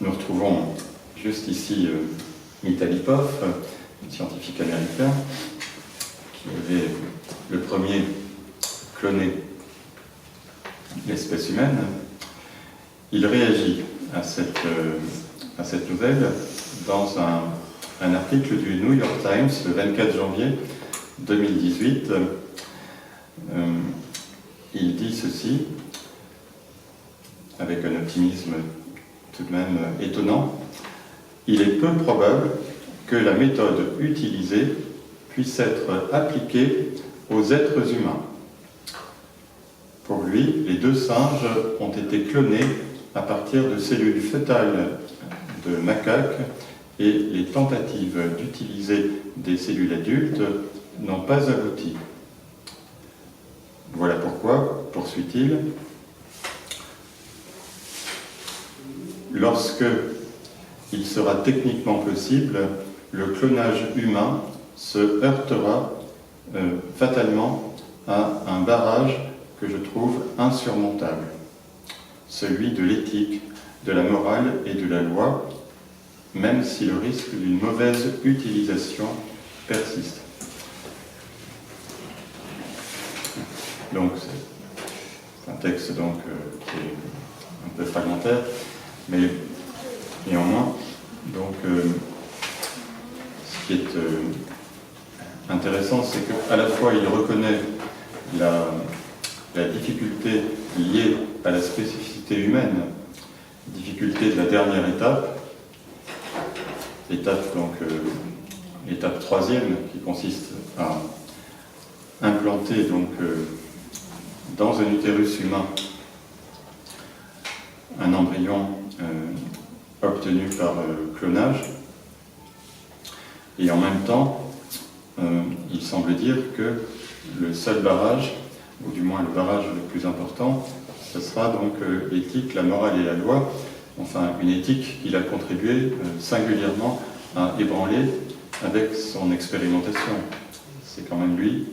Nous retrouvons juste ici Mitali Poff, scientifique américain, qui avait le premier cloné l'espèce humaine. Il réagit à cette nouvelle dans un article du New York Times le 24 janvier 2018. Il dit ceci, avec un optimisme tout de même étonnant: il est peu probable que la méthode utilisée puisse être appliquée aux êtres humains. Pour lui, les 2 singes ont été clonés à partir de cellules fœtales de macaques et les tentatives d'utiliser des cellules adultes n'ont pas abouti. Voilà pourquoi, poursuit-il, lorsque il sera techniquement possible, le clonage humain se heurtera fatalement à un barrage que je trouve insurmontable, celui de l'éthique, de la morale et de la loi, même si le risque d'une mauvaise utilisation persiste. Donc, c'est un texte donc, qui est un peu fragmentaire, mais néanmoins, donc, ce qui est intéressant, c'est qu'à la fois il reconnaît la difficulté liée à la spécificité humaine, difficulté de la dernière étape, l'étape 3e, qui consiste à implanter donc, dans un utérus humain un embryon obtenu par clonage, et en même temps, il semble dire que le seul barrage, ou du moins le barrage le plus important, ce sera donc l'éthique, la morale et la loi, enfin une éthique qu'il a contribué singulièrement à ébranler avec son expérimentation. C'est quand même lui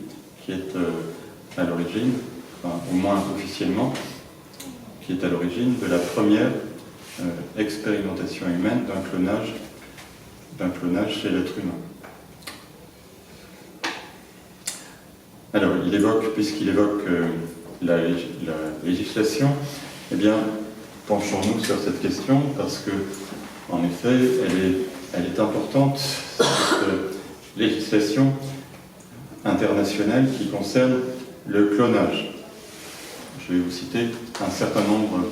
qui est à l'origine, enfin, au moins officiellement, qui est à l'origine de la première expérimentation humaine d'un clonage chez l'être humain. Alors, puisqu'il évoque la législation, eh bien, penchons-nous sur cette question, parce que, en effet, elle est importante, cette législation internationale qui concerne le clonage. Je vais vous citer un certain nombre,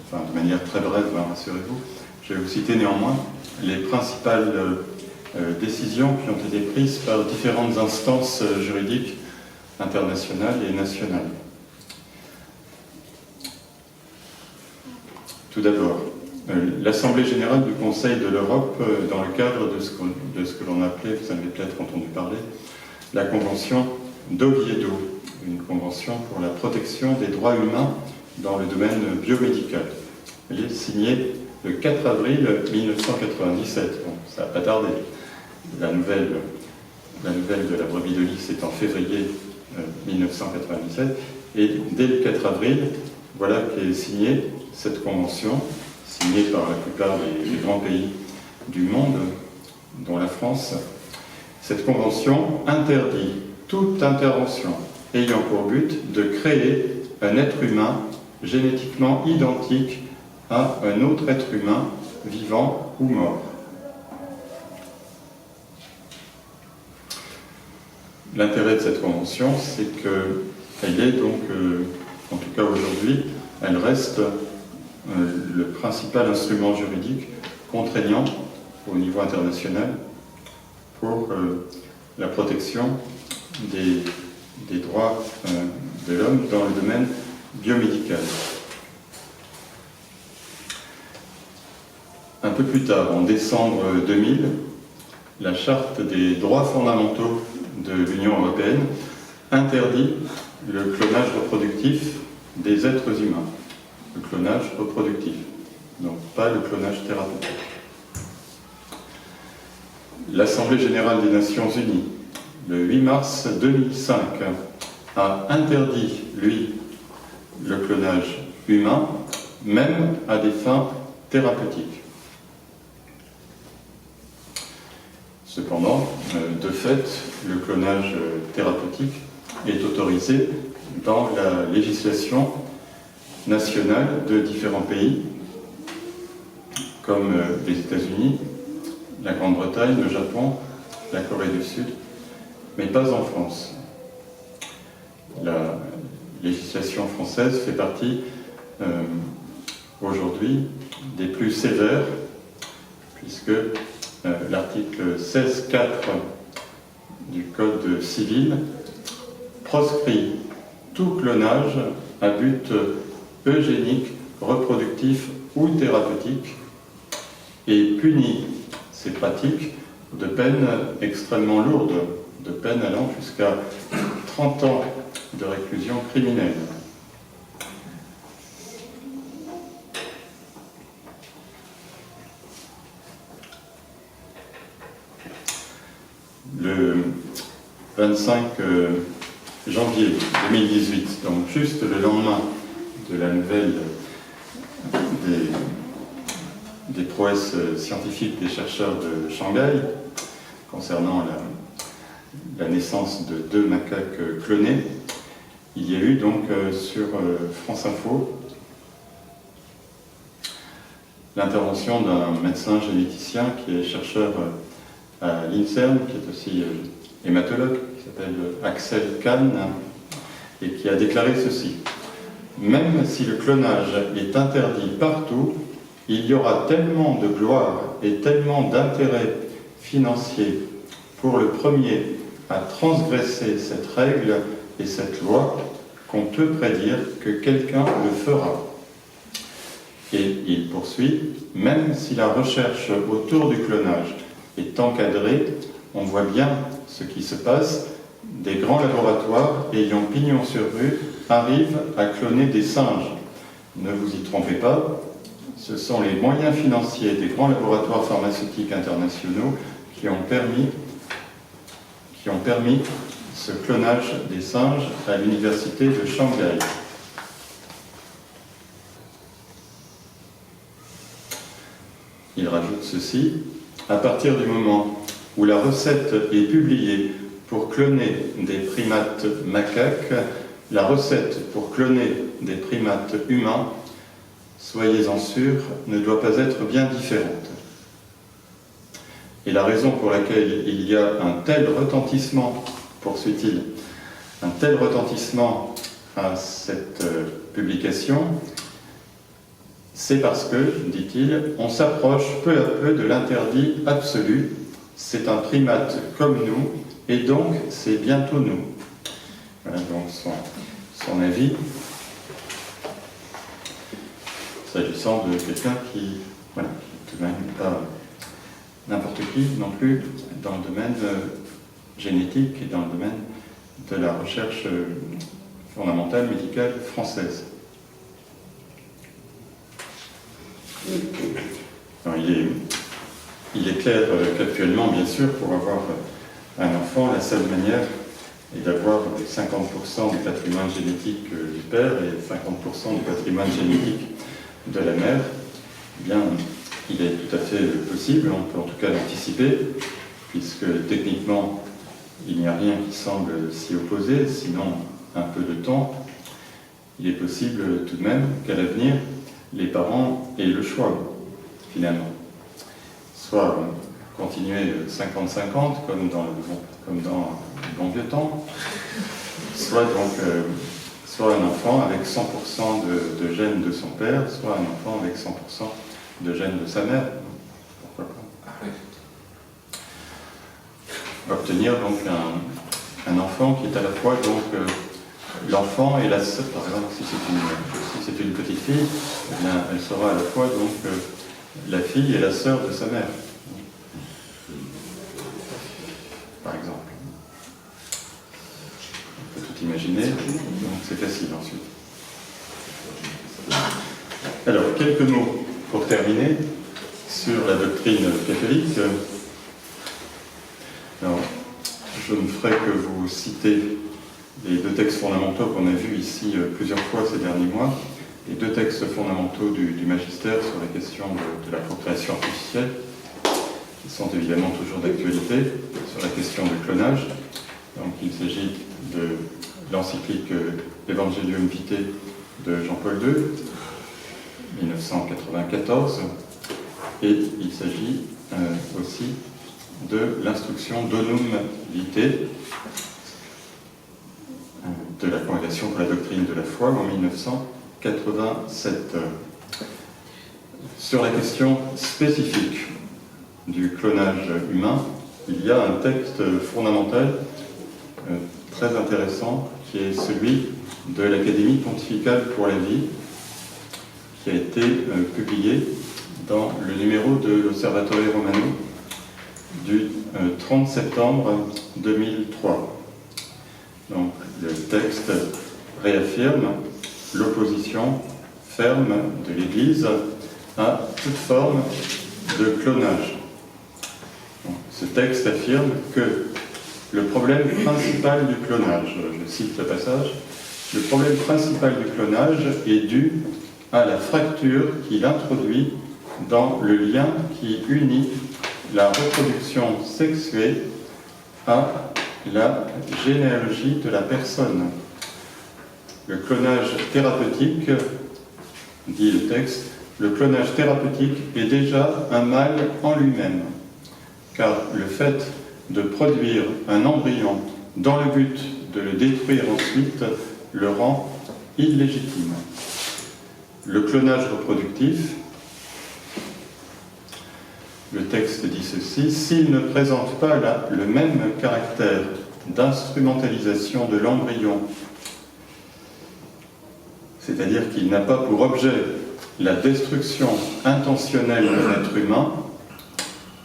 enfin de manière très brève, hein, rassurez-vous, je vais vous citer néanmoins les principales décisions qui ont été prises par différentes instances juridiques internationales et nationales. Tout d'abord, l'Assemblée générale du Conseil de l'Europe, dans le cadre de ce que l'on appelait, vous avez peut-être entendu parler, la Convention d'Oviedo, une convention pour la protection des droits humains dans le domaine biomédical. Elle est signée le 4 avril 1997, donc ça n'a pas tardé. La nouvelle de la brebis de lit, c'est en février 1997, et dès le 4 avril, voilà qu'est signée cette convention, signée par la plupart des grands pays du monde, dont la France. Cette convention interdit toute intervention ayant pour but de créer un être humain génétiquement identique à un autre être humain vivant ou mort. L'intérêt de cette convention, c'est qu'elle est donc, en tout cas aujourd'hui, elle reste le principal instrument juridique contraignant au niveau international pour la protection des droits de l'homme dans le domaine biomédical. Un peu plus tard, en décembre 2000, la Charte des droits fondamentaux de l'Union européenne interdit le clonage reproductif des êtres humains. Le clonage reproductif, donc pas le clonage thérapeutique. L'Assemblée générale des Nations unies, le 8 mars 2005, a interdit, lui, le clonage humain, même à des fins thérapeutiques. Cependant, de fait, le clonage thérapeutique est autorisé dans la législation nationale de différents pays, comme les États-Unis, la Grande-Bretagne, le Japon, la Corée du Sud, mais pas en France. La législation française fait partie aujourd'hui des plus sévères, puisque l'article 16.4 du Code civil proscrit tout clonage à but eugénique, reproductif ou thérapeutique et punit ces pratiques de peines extrêmement lourdes, de peines allant jusqu'à 30 ans de réclusion criminelle. Le 25 janvier 2018, donc juste le lendemain de la nouvelle des prouesses scientifiques des chercheurs de Shanghai concernant la naissance de 2 macaques clonés, il y a eu donc sur France Info l'intervention d'un médecin généticien qui est chercheur à l'INSERM, qui est aussi hématologue, qui s'appelle Axel Kahn, et qui a déclaré ceci. Même si le clonage est interdit partout, il y aura tellement de gloire et tellement d'intérêt financier pour le premier à transgresser cette règle et cette loi qu'on peut prédire que quelqu'un le fera. Et il poursuit, même si la recherche autour du clonage est encadrée, on voit bien ce qui se passe. Des grands laboratoires ayant pignon sur rue arrivent à cloner des singes. Ne vous y trompez pas, ce sont les moyens financiers des grands laboratoires pharmaceutiques internationaux qui ont permis ce clonage des singes à l'université de Shanghai. Il rajoute ceci, à partir du moment où la recette est publiée pour cloner des primates macaques, la recette pour cloner des primates humains, soyez-en sûrs, ne doit pas être bien différente. Et la raison pour laquelle il y a un tel retentissement, poursuit-il, un tel retentissement à cette publication, c'est parce que, dit-il, on s'approche peu à peu de l'interdit absolu. C'est un primate comme nous, et donc c'est bientôt nous. Voilà donc son avis, s'agissant de quelqu'un qui, voilà, tout de même pas n'importe qui non plus, dans le domaine génétique et dans le domaine de la recherche fondamentale médicale française. Alors, il est clair qu'actuellement, bien sûr, pour avoir un enfant, la seule manière est d'avoir 50% du patrimoine génétique du père et 50% du patrimoine génétique de la mère. Eh bien, il est tout à fait possible, on peut en tout cas l'anticiper, puisque techniquement, il n'y a rien qui semble s'y opposer, sinon un peu de temps. Il est possible tout de même qu'à l'avenir, les parents aient le choix, finalement. Soit continuer 50-50, comme dans le bon vieux temps, soit donc soit un enfant avec 100% de gènes de son père, soit un enfant avec 100% de gènes de sa mère. Pourquoi pas? Obtenir donc un enfant qui est à la fois donc l'enfant et la sœur. Par exemple, si c'est une petite fille, eh bien, elle sera à la fois donc la fille et la sœur de sa mère. Par exemple. On peut tout imaginer, donc c'est facile ensuite. Alors, quelques mots pour terminer sur la doctrine catholique. Alors, je ne ferai que vous citer les 2 textes fondamentaux qu'on a vus ici plusieurs fois ces derniers mois, les 2 textes fondamentaux du magistère sur la question de la procréation artificielle, qui sont évidemment toujours d'actualité, sur la question du clonage. Donc il s'agit de l'encyclique Evangelium Vitae de Jean-Paul II, 1994, et il s'agit aussi de l'instruction Donum Vitae de la Congrégation pour la doctrine de la foi en 1987. Sur la question spécifique du clonage humain, il y a un texte fondamental très intéressant qui est celui de l'Académie pontificale pour la vie, qui a été publié dans le numéro de l'Osservatore Romano du 30 septembre 2003. Donc, le texte réaffirme l'opposition ferme de l'Église à toute forme de clonage. Donc, ce texte affirme que le problème principal du clonage, je cite le passage, le problème principal du clonage est dû à la fracture qu'il introduit dans le lien qui unit la reproduction sexuée à la généalogie de la personne. Le clonage thérapeutique, dit le texte, le clonage thérapeutique est déjà un mal en lui-même, car le fait de produire un embryon dans le but de le détruire ensuite le rend illégitime. Le clonage reproductif, le texte dit ceci, s'il ne présente pas le même caractère d'instrumentalisation de l'embryon, c'est-à-dire qu'il n'a pas pour objet la destruction intentionnelle de l'être humain,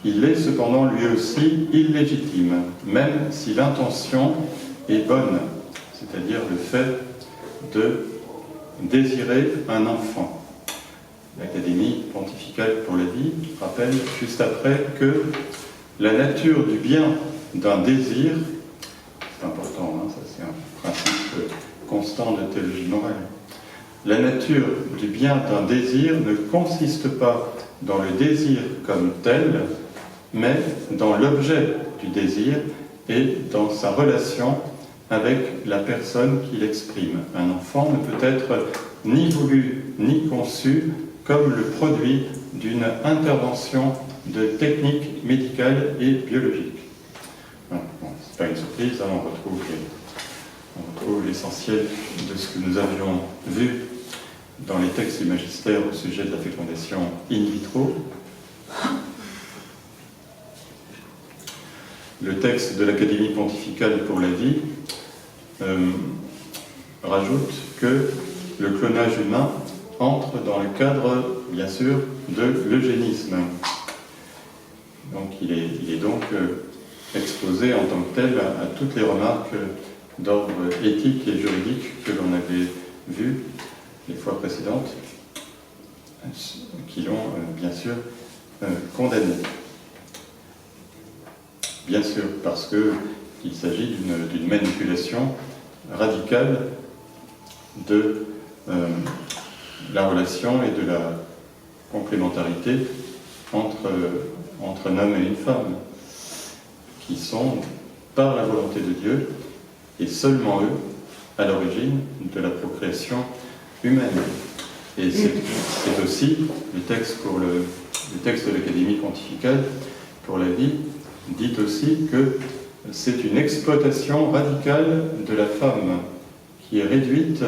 il est cependant lui aussi illégitime, même si l'intention est bonne, c'est-à-dire le fait de désirer un enfant. L'Académie pontificale pour la vie rappelle juste après que la nature du bien d'un désir, c'est important, ça c'est un principe constant de théologie morale, la nature du bien d'un désir ne consiste pas dans le désir comme tel, mais dans l'objet du désir et dans sa relation avec la personne qui l'exprime. Un enfant ne peut être ni voulu ni conçu comme le produit d'une intervention de techniques médicales et biologiques. Voilà. Bon, c'est pas une surprise, hein, on retrouve l'essentiel de ce que nous avions vu dans les textes du magistère au sujet de la fécondation in vitro. Le texte de l'Académie pontificale pour la vie rajoute que le clonage humain entre dans le cadre, bien sûr, de l'eugénisme. Donc il est donc exposé en tant que tel à toutes les remarques d'ordre éthique et juridique que l'on avait vues les fois précédentes, qui l'ont bien sûr condamné. Bien sûr, parce qu'il s'agit d'une manipulation radicale de la relation et de la complémentarité entre un homme et une femme, qui sont, par la volonté de Dieu, et seulement eux, à l'origine de la procréation humaine. Et c'est aussi le texte de l'Académie pontificale pour la vie dit aussi que c'est une exploitation radicale de la femme qui est réduite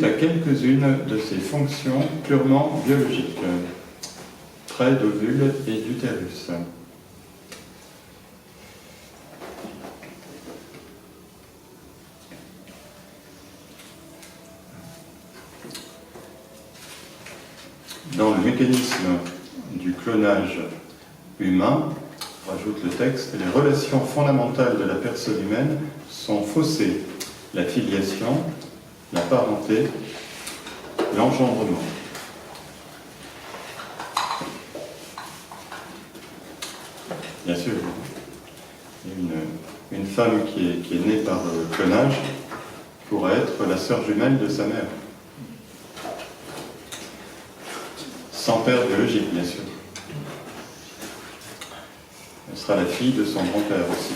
à quelques-unes de ses fonctions purement biologiques, près d'ovule et d'utérus. Dans le mécanisme du clonage humain, rajoute le texte, les relations fondamentales de la personne humaine sont faussées. La filiation, la parenté, l'engendrement. Bien sûr, une femme qui est née par clonage pourrait être la sœur jumelle de sa mère. Sans père biologique, bien sûr. Elle sera la fille de son grand-père aussi.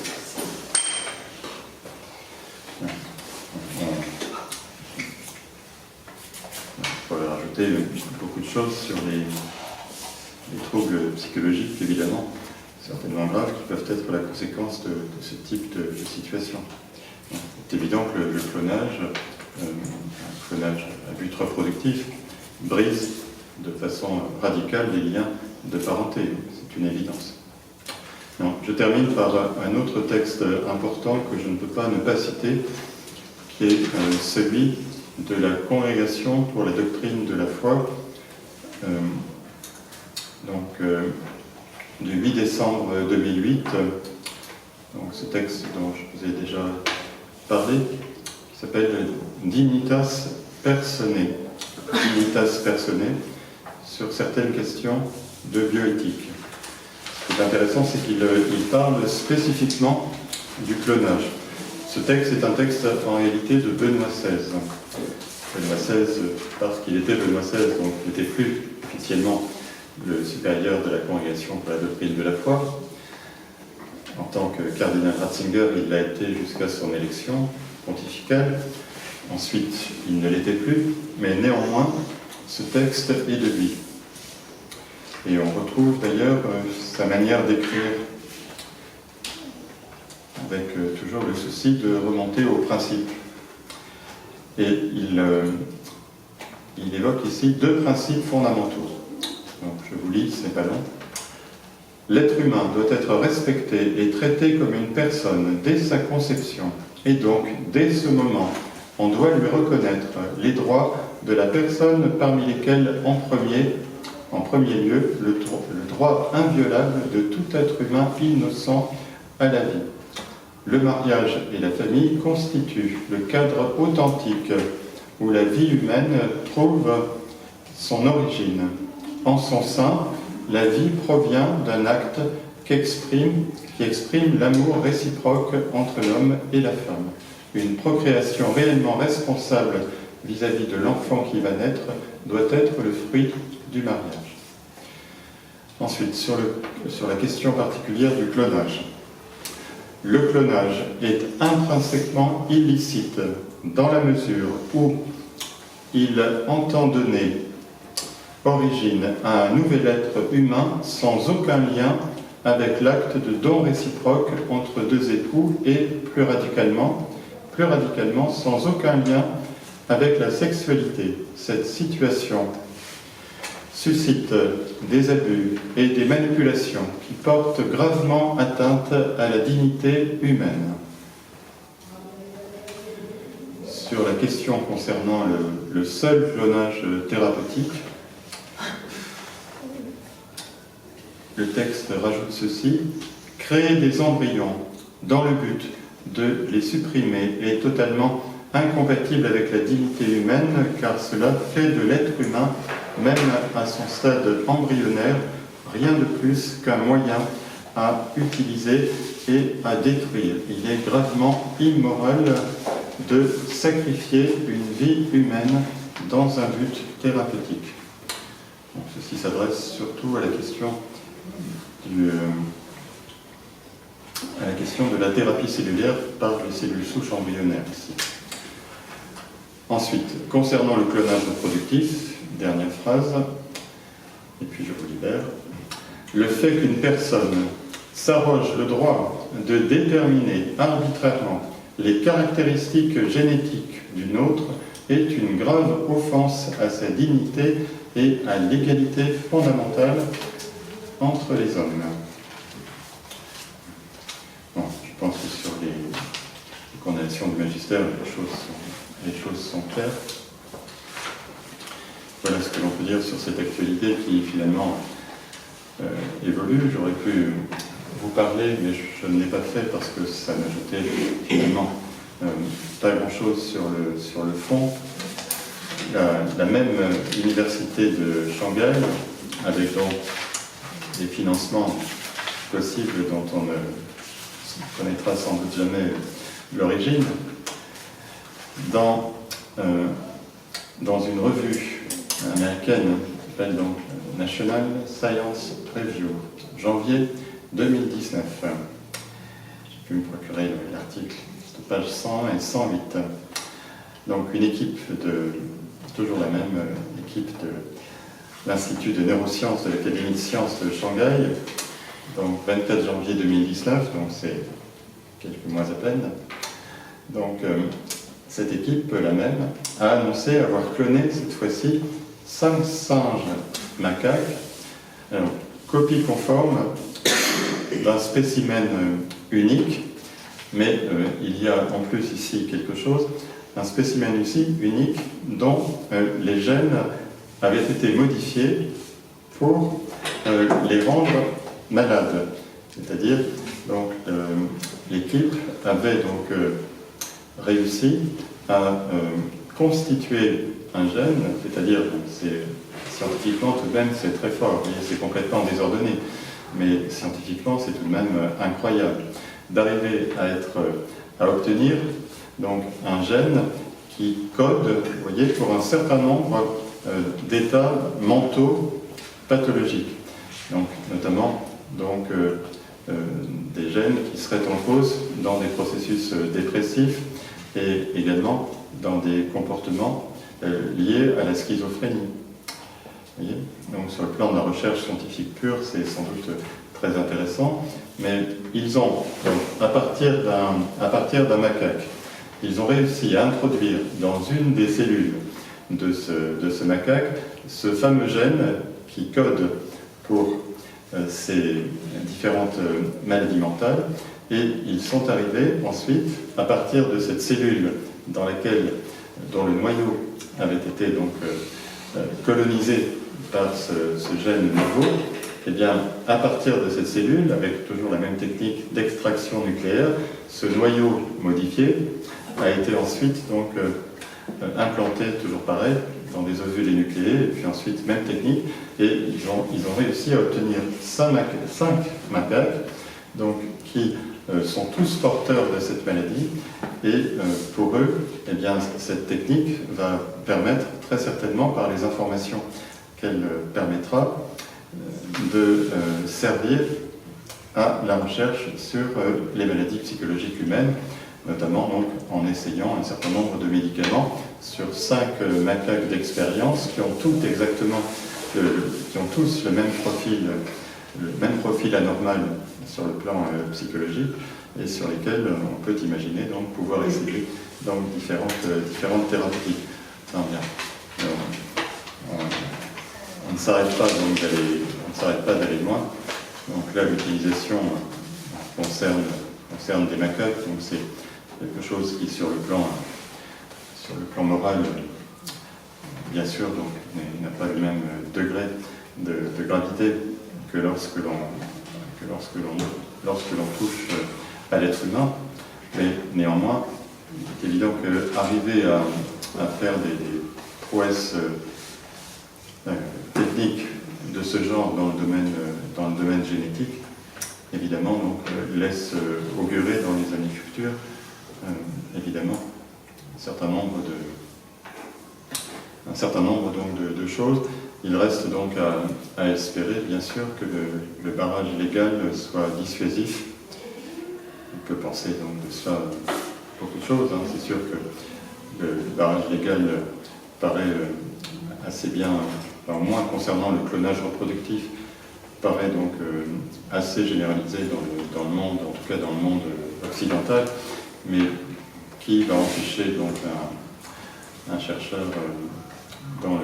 Il faudrait rajouter beaucoup de choses sur les troubles psychologiques, évidemment, certainement graves, qui peuvent être la conséquence de ce type de situation. C'est évident que le clonage, un clonage à but reproductif, brise de façon radicale les liens de parenté, c'est une évidence. Non, je termine par un autre texte important que je ne peux pas ne pas citer, qui est celui de la Congrégation pour la doctrine de la foi, du 8 décembre 2008. Donc, ce texte dont je vous ai déjà parlé, qui s'appelle Dignitas Personae. Dignitas Personae, sur certaines questions de bioéthique. Ce qui est intéressant, c'est qu'il parle spécifiquement du clonage. Ce texte est un texte en réalité de Benoît XVI. Benoît XVI, parce qu'il était Benoît XVI, donc il n'était plus officiellement le supérieur de la Congrégation pour la doctrine de la foi. En tant que cardinal Ratzinger, il l'a été jusqu'à son élection pontificale. Ensuite, il ne l'était plus, mais néanmoins, ce texte est de lui. Et on retrouve d'ailleurs sa manière d'écrire, avec toujours le souci de remonter au principe. Et il évoque ici deux principes fondamentaux. Donc, je vous lis, ce n'est pas long. L'être humain doit être respecté et traité comme une personne dès sa conception. Et donc, dès ce moment, on doit lui reconnaître les droits de la personne, parmi lesquels, en premier lieu, le droit inviolable de tout être humain innocent à la vie. Le mariage et la famille constituent le cadre authentique où la vie humaine trouve son origine. En son sein, la vie provient d'un acte qui exprime l'amour réciproque entre l'homme et la femme. Une procréation réellement responsable vis-à-vis de l'enfant qui va naître doit être le fruit du mariage. Ensuite, sur la question particulière du clonage. Le clonage est intrinsèquement illicite dans la mesure où il entend donner origine à un nouvel être humain sans aucun lien avec l'acte de don réciproque entre deux époux et, plus radicalement, sans aucun lien avec la sexualité. Cette situation suscite des abus et des manipulations qui portent gravement atteinte à la dignité humaine. Sur la question concernant le seul clonage thérapeutique, le texte rajoute ceci: créer des embryons dans le but de les supprimer est totalement incompatible avec la dignité humaine, car cela fait de l'être humain, même à son stade embryonnaire, rien de plus qu'un moyen à utiliser et à détruire. Il est gravement immoral de sacrifier une vie humaine dans un but thérapeutique. Donc, ceci s'adresse surtout à la question de la thérapie cellulaire par les cellules souches embryonnaires ici. Ensuite, concernant le clonage reproductif, dernière phrase, et puis je vous libère. Le fait qu'une personne s'arroge le droit de déterminer arbitrairement les caractéristiques génétiques d'une autre est une grave offense à sa dignité et à l'égalité fondamentale entre les hommes. Bon, je pense que sur les condamnations du magistère, les choses sont claires. Voilà ce que l'on peut dire sur cette actualité qui finalement évolue. J'aurais pu vous parler, mais je ne l'ai pas fait parce que ça n'ajoutait finalement pas grand-chose sur le fond. La même université de Shanghai, avec donc des financements possibles dont on ne connaîtra sans doute jamais l'origine, dans une revue américaine qui s'appelle donc National Science Review, janvier 2019. J'ai pu me procurer l'article de page 100 et 108. Donc une équipe toujours la même équipe de l'Institut de neurosciences de l'Académie de sciences de Shanghai, donc 24 janvier 2019, donc c'est quelques mois à peine. Donc cette équipe, la même, a annoncé avoir cloné cette fois-ci 5 singes macaques, alors, copie conforme d'un spécimen unique, mais il y a en plus ici quelque chose, un spécimen ici unique dont les gènes avaient été modifiés pour les rendre malades. C'est-à-dire, donc, l'équipe avait donc réussi à constituer un gène, c'est-à-dire, scientifiquement tout de même c'est très fort, c'est complètement désordonné, mais scientifiquement c'est tout de même incroyable d'arriver à obtenir donc un gène qui code, vous voyez, pour un certain nombre d'états mentaux pathologiques, donc notamment donc des gènes qui seraient en cause dans des processus dépressifs et également dans des comportements liés à la schizophrénie. Vous voyez, donc sur le plan de la recherche scientifique pure, c'est sans doute très intéressant, mais ils ont, donc, à partir d'un macaque, ils ont réussi à introduire dans une des cellules de ce macaque ce fameux gène qui code pour ces différentes maladies mentales, et ils sont arrivés ensuite, à partir de cette cellule dont le noyau avait été donc colonisé par ce gène nouveau, et bien, à partir de cette cellule, avec toujours la même technique d'extraction nucléaire, ce noyau modifié a été ensuite donc implanté, toujours pareil, dans des ovules nucléés, et puis ensuite, même technique, et ils ont réussi à obtenir 5 macaques, donc, qui sont tous porteurs de cette maladie, et pour eux, eh bien, cette technique va permettre, très certainement, par les informations qu'elle permettra, de servir à la recherche sur les maladies psychologiques humaines, notamment donc, en essayant un certain nombre de médicaments sur 5 macaques d'expérience qui ont tous le même profil anormal sur le plan psychologique, et sur lesquels on peut imaginer donc pouvoir essayer donc différentes thérapies. Enfin, bien, on ne s'arrête pas d'aller loin. Donc là, l'utilisation concerne des macaques, donc c'est quelque chose qui, sur le plan moral, bien sûr, donc n'a pas le même degré de gravité que lorsque l'on touche à l'être humain, mais néanmoins, il est évident qu'arriver à faire des prouesses techniques de ce genre dans le domaine génétique, évidemment, donc, laisse augurer dans les années futures, évidemment, un certain nombre donc, de choses. Il reste donc à espérer, bien sûr, que le barrage légal soit dissuasif. On peut penser donc de cela beaucoup de choses. Hein. C'est sûr que le barrage légal paraît assez bien, enfin, au moins concernant le clonage reproductif, paraît donc assez généralisé dans le monde, en tout cas dans le monde occidental, mais qui va empêcher donc un chercheur dans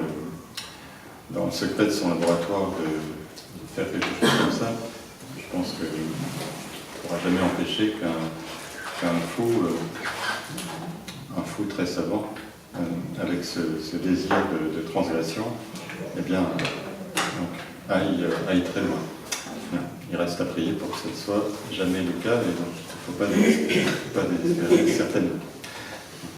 le secret de son laboratoire de faire quelque chose comme ça. Je pense qu'il ne pourra jamais empêcher qu'un fou très savant, avec ce désir de translation, eh bien, donc, aille très loin. Il reste à prier pour que ce ne soit jamais le cas, et donc il ne faut pas désespérer, certainement.